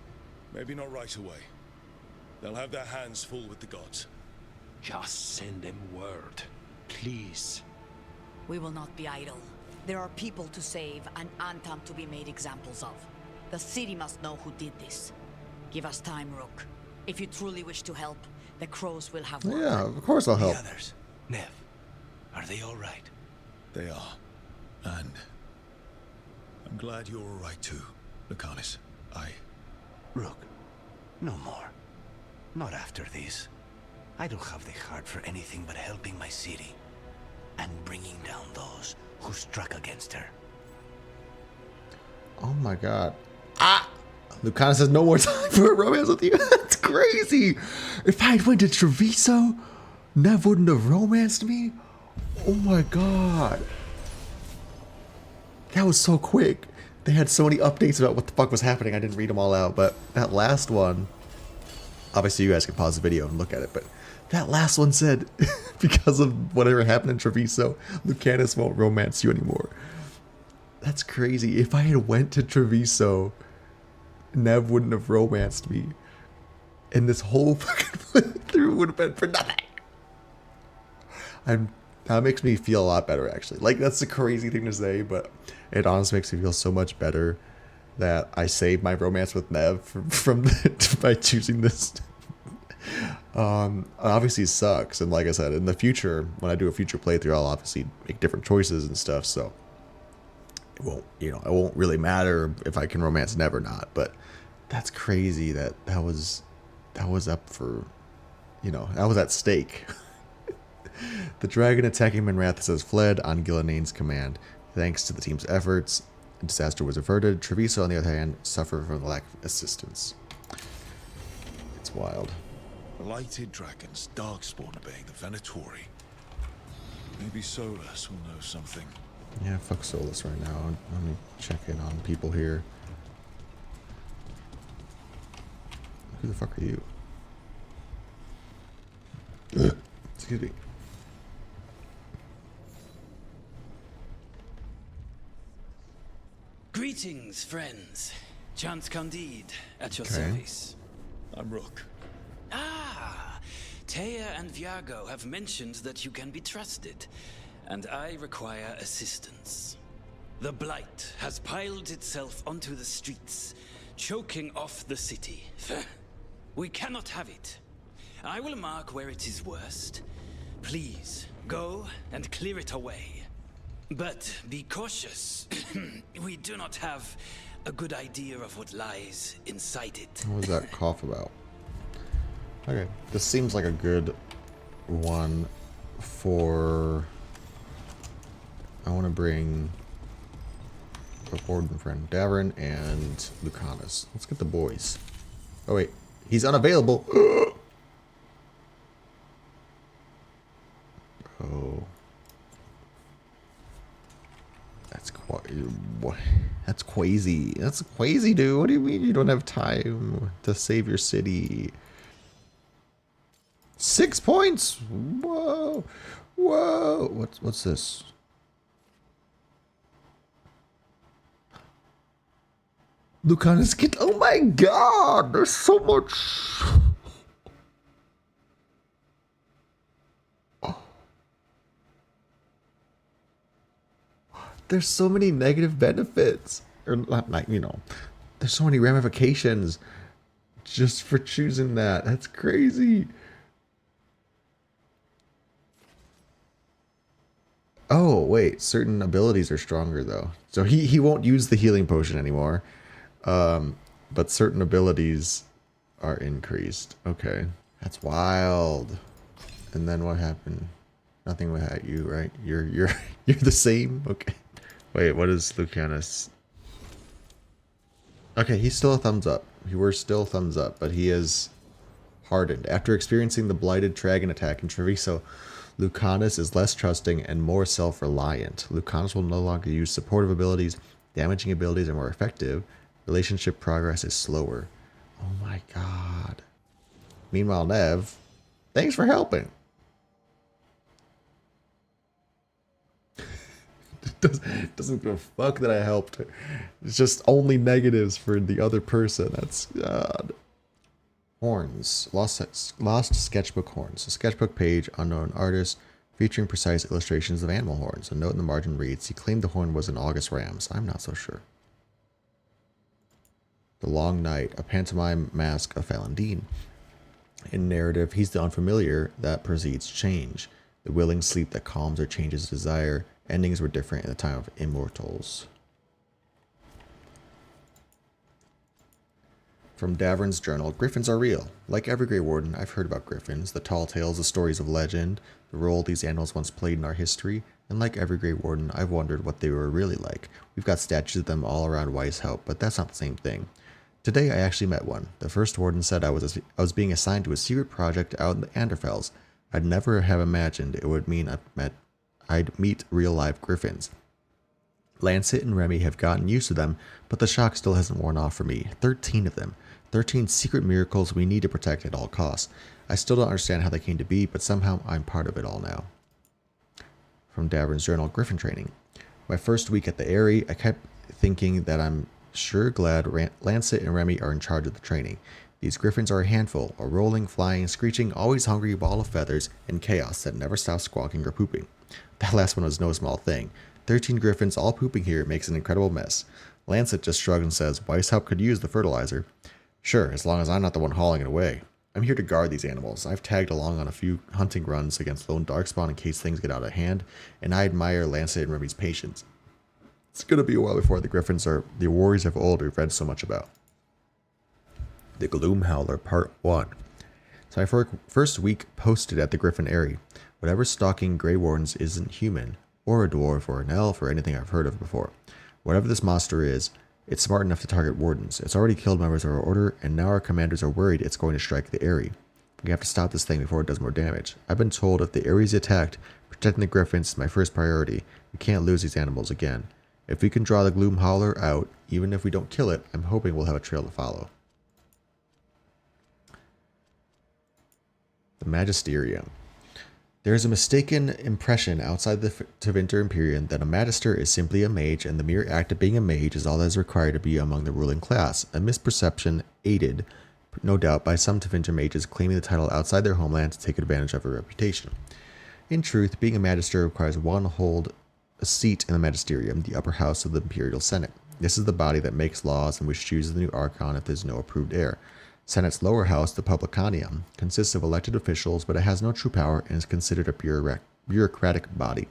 Maybe not right away. They'll have their hands full with the gods. Just send them word, please. We will not be idle. There are people to save and Antam to be made examples of. The city must know who did this. Give us time, Rook. If you truly wish to help, the crows will have work. Yeah, of course I'll help. The others, Nev, are they all right? They are. And I'm glad you're all right too, Lucanus. Rook, no more. Not after this. I don't have the heart for anything but helping my city. And bringing down those who struck against her. Oh my god. Ah! Lucanus has no more time for a romance with you. That's crazy. If I had went to Treviso, Nev wouldn't have romanced me. Oh my god. That was so quick. They had so many updates about what the fuck was happening. I didn't read them all out, but that last one, obviously you guys can pause the video and look at it, but that last one said, because of whatever happened in Treviso, Lucanus won't romance you anymore. That's crazy. If I had went to Treviso, Nev wouldn't have romanced me. And this whole fucking playthrough would have been for nothing. That makes me feel a lot better, actually. Like, that's a crazy thing to say, but it honestly makes me feel so much better that I saved my romance with Nev by choosing this. Obviously it sucks, and like I said, in the future, when I do a future playthrough, I'll obviously make different choices and stuff, so it won't, it won't really matter if I can romance Nev or not. But that's crazy that was up for, that was at stake. The dragon attacking Minrathus has fled on Gilanane's command. Thanks to the team's efforts, a disaster was averted. Treviso, on the other hand, suffered from the lack of assistance. It's wild. Blighted dragons, darkspawn obeying the Venatori. Maybe Solus will know something. Yeah, fuck Solus right now. Let me check in on people here. Who the fuck are you? Excuse me. Greetings, friends. Chance Candide, at your Okay. service. I'm Rook. Ah, Taya and Viago have mentioned that you can be trusted, and I require assistance. The Blight has piled itself onto the streets, choking off the city. We cannot have it. I will mark where it is worst. Please, go and clear it away. But be cautious. We do not have a good idea of what lies inside it. What was that cough about? Okay, this seems like a good one for... I want to bring a warden friend, Davrin and Lucanus. Let's get the boys. Oh wait, he's unavailable. Oh. That's what? That's crazy. That's crazy, dude. What do you mean you don't have time to save your city? 6 points. Whoa, whoa. What's this? Lucanus, get. Oh my God! There's so much. There's so many negative benefits, or not, like, you know, there's so many ramifications just for choosing that. That's crazy. Oh wait, certain abilities are stronger though, so he won't use the healing potion anymore, but certain abilities are increased. Okay, that's wild. And then what happened? Nothing without you, right? You're the same. Okay. Wait, what is Lucanus? Okay, he's still a thumbs up. We're still thumbs up, but he is hardened. After experiencing the blighted dragon attack in Treviso, Lucanus is less trusting and more self-reliant. Lucanus will no longer use supportive abilities. Damaging abilities are more effective. Relationship progress is slower. Oh my God. Meanwhile, Nev, thanks for helping. Doesn't give a fuck that I helped. It's just only negatives for the other person. That's God. Horns. Lost sketchbook horns. A sketchbook page, unknown artist, featuring precise illustrations of animal horns. A note in the margin reads, he claimed the horn was an August ram's. I'm not so sure. The Long Night. A pantomime mask of Falandine. In narrative, he's the unfamiliar that precedes change. The willing sleep that calms or changes desire. Endings were different in the time of immortals. From Davrin's journal, griffins are real. Like every Grey Warden, I've heard about griffins, the tall tales, the stories of legend, the role these animals once played in our history, and like every Grey Warden, I've wondered what they were really like. We've got statues of them all around Weishaupt, but that's not the same thing. Today I actually met one. The first warden said I was being assigned to a secret project out in the Anderfels. I'd never have imagined it would mean I'd meet real-life griffins. Lancet and Remy have gotten used to them, but the shock still hasn't worn off for me. 13 of them. 13 secret miracles we need to protect at all costs. I still don't understand how they came to be, but somehow I'm part of it all now. From Davrin's journal, Griffin Training. My first week at the Eyrie, I kept thinking that I'm sure glad Lancet and Remy are in charge of the training. These griffins are a handful, a rolling, flying, screeching, always hungry ball of feathers and chaos that never stops squawking or pooping. That last one was no small thing. 13 griffins all pooping here makes an incredible mess. Lancet just shrugs and says, Weishaupt could use the fertilizer. Sure, as long as I'm not the one hauling it away. I'm here to guard these animals. I've tagged along on a few hunting runs against lone darkspawn in case things get out of hand, and I admire Lancet and Remy's patience. It's gonna be a while before the griffins are the warriors of old we've read so much about. The Gloom Howler, Part 1. So my first week posted at the Griffin Eyrie. Whatever's stalking Grey Wardens isn't human, or a dwarf, or an elf, or anything I've heard of before. Whatever this monster is, it's smart enough to target wardens. It's already killed members of our order, and now our commanders are worried it's going to strike the Eyrie. We have to stop this thing before it does more damage. I've been told if the Eyrie is attacked, protecting the griffins is my first priority. We can't lose these animals again. If we can draw the Gloom Howler out, even if we don't kill it, I'm hoping we'll have a trail to follow. The Magisterium. There is a mistaken impression outside the Tevinter Imperium that a magister is simply a mage, and the mere act of being a mage is all that is required to be among the ruling class. A misperception aided, no doubt, by some Tevinter mages claiming the title outside their homeland to take advantage of a reputation. In truth, being a magister requires one hold a seat in the magisterium, the upper house of the Imperial Senate. This is the body that makes laws and which chooses the new archon if there is no approved heir. Senate's lower house, the Publicanium, consists of elected officials, but it has no true power and is considered a bureaucratic body.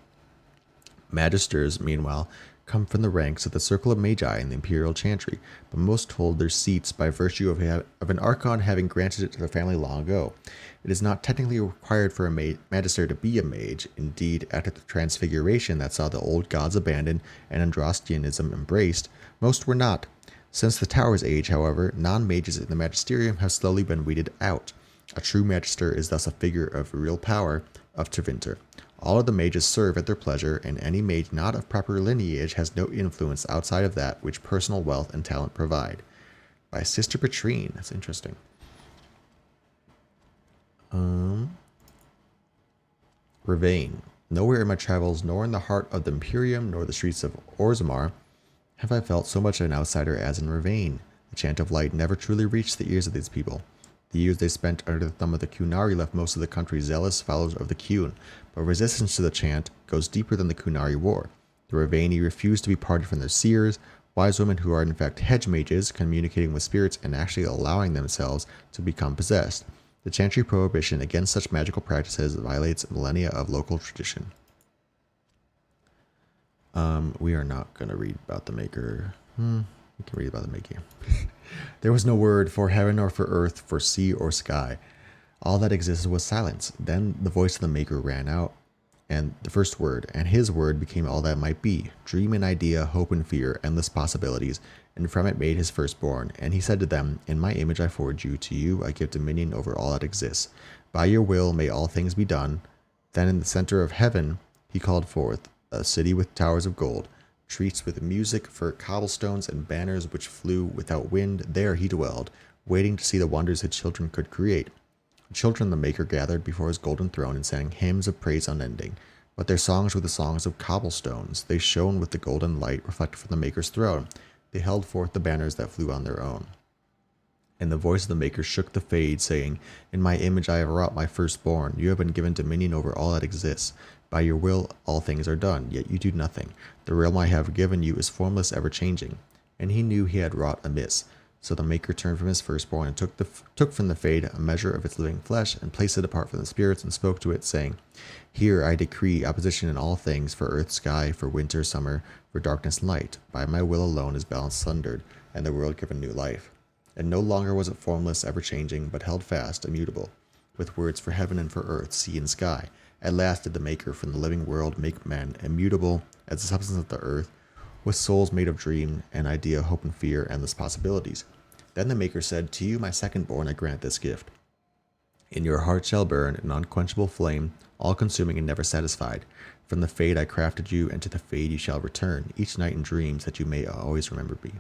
Magisters, meanwhile, come from the ranks of the Circle of Magi in the Imperial Chantry, but most hold their seats by virtue of an archon having granted it to the family long ago. It is not technically required for a magister to be a mage. Indeed, after the transfiguration that saw the old gods abandoned and Androstianism embraced, most were not. Since the Tower's age, however, non-mages in the magisterium have slowly been weeded out. A true magister is thus a figure of real power of Tevinter. All of the mages serve at their pleasure, and any mage not of proper lineage has no influence outside of that which personal wealth and talent provide. By Sister Petrine. That's interesting. Ravane. Nowhere in my travels, nor in the heart of the Imperium, nor the streets of Orzammar, have I felt so much of an outsider as in Ravane. The chant of light never truly reached the ears of these people. The years they spent under the thumb of the Qunari left most of the country zealous followers of the Qun, but resistance to the chant goes deeper than the Qunari war. The Ravani refuse to be parted from their seers, wise women who are in fact hedge mages, communicating with spirits and actually allowing themselves to become possessed. The chantry prohibition against such magical practices violates millennia of local tradition. We are not going to read about the Maker. We can read about the Maker. There was no word for heaven or for earth, for sea or sky. All that existed was silence. Then the voice of the Maker rang out, and the first word, and his word became all that might be. Dream and idea, hope and fear, endless possibilities, and from it made his firstborn. And he said to them, in my image I forge you, to you I give dominion over all that exists. By your will may all things be done. Then in the center of heaven he called forth a city with towers of gold, streets with music for cobblestones and banners which flew without wind. There he dwelled, waiting to see the wonders his children could create. The children of the Maker gathered before his golden throne and sang hymns of praise unending. But their songs were the songs of cobblestones. They shone with the golden light reflected from the Maker's throne. They held forth the banners that flew on their own. And the voice of the Maker shook the fade, saying, in my image I have wrought my firstborn. You have been given dominion over all that exists. By your will all things are done, yet you do nothing. The realm I have given you is formless, ever-changing. And he knew he had wrought amiss. So the Maker turned from his firstborn and took from the fade a measure of its living flesh and placed it apart from the spirits and spoke to it, saying, here I decree opposition in all things, for earth, sky, for winter, summer, for darkness, light. By my will alone is balance sundered, and the world given new life. And no longer was it formless, ever-changing, but held fast, immutable, with words for heaven and for earth, sea and sky. At last did the Maker from the living world make men, immutable as the substance of the earth, with souls made of dream and idea, hope and fear, endless possibilities. Then the Maker said, to you, my second-born, I grant this gift. In your heart shall burn an unquenchable flame, all-consuming and never satisfied. From the fade I crafted you, and to the fade you shall return, each night in dreams that you may always remember me.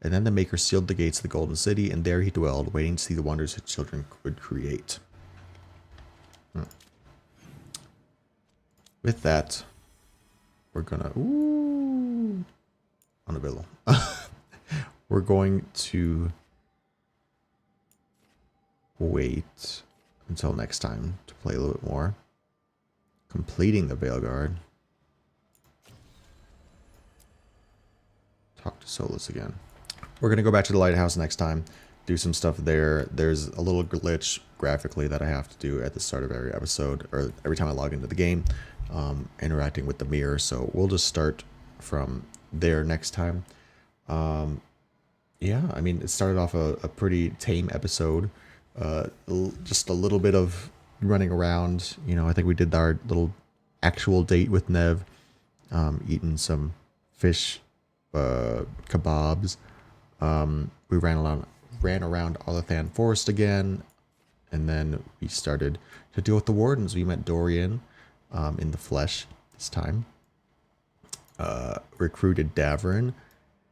And then the Maker sealed the gates of the golden city, and there he dwelled, waiting to see the wonders his children could create. With that, we're gonna on a bill. We're going to wait until next time to play a little bit more. Completing the Veilguard. Talk to Solus again. We're gonna go back to the lighthouse next time, do some stuff there. There's a little glitch graphically that I have to do at the start of every episode, or every time I log into the game, interacting with the mirror. So we'll just start from there next time. Yeah, I mean, it started off a pretty tame episode. Just a little bit of running around. You know, I think we did our little actual date with Nev, eating some fish kebabs. We ran around Arlathan Forest again, and then we started to deal with the wardens. We met Dorian in the flesh this time. Recruited Davrin,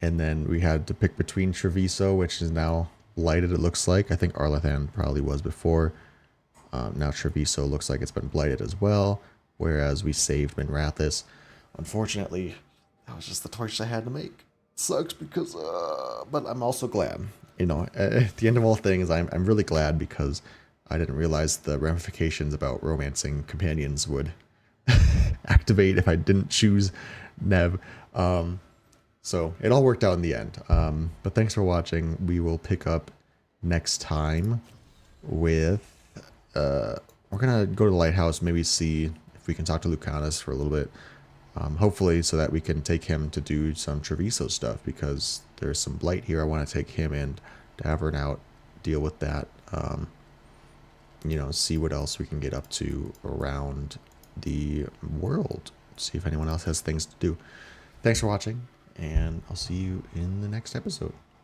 and then we had to pick between Treviso, which is now lighted, it looks like. I think Arlathan probably was before. Now Treviso looks like it's been blighted as well, whereas we saved Minrathous. Unfortunately, that was just the choice I had to make. Sucks because, but I'm also glad. You know, at the end of all things, I'm really glad because I didn't realize the ramifications about romancing companions would activate if I didn't choose Nev. So it all worked out in the end. But thanks for watching. We will pick up next time with, we're going to go to the lighthouse, maybe see if we can talk to Lucanus for a little bit. Hopefully so that we can take him to do some Treviso stuff, because there's some blight here. I want to take him and Davrin out, deal with that. You know, see what else we can get up to around the world. See if anyone else has things to do. Thanks for watching, and I'll see you in the next episode.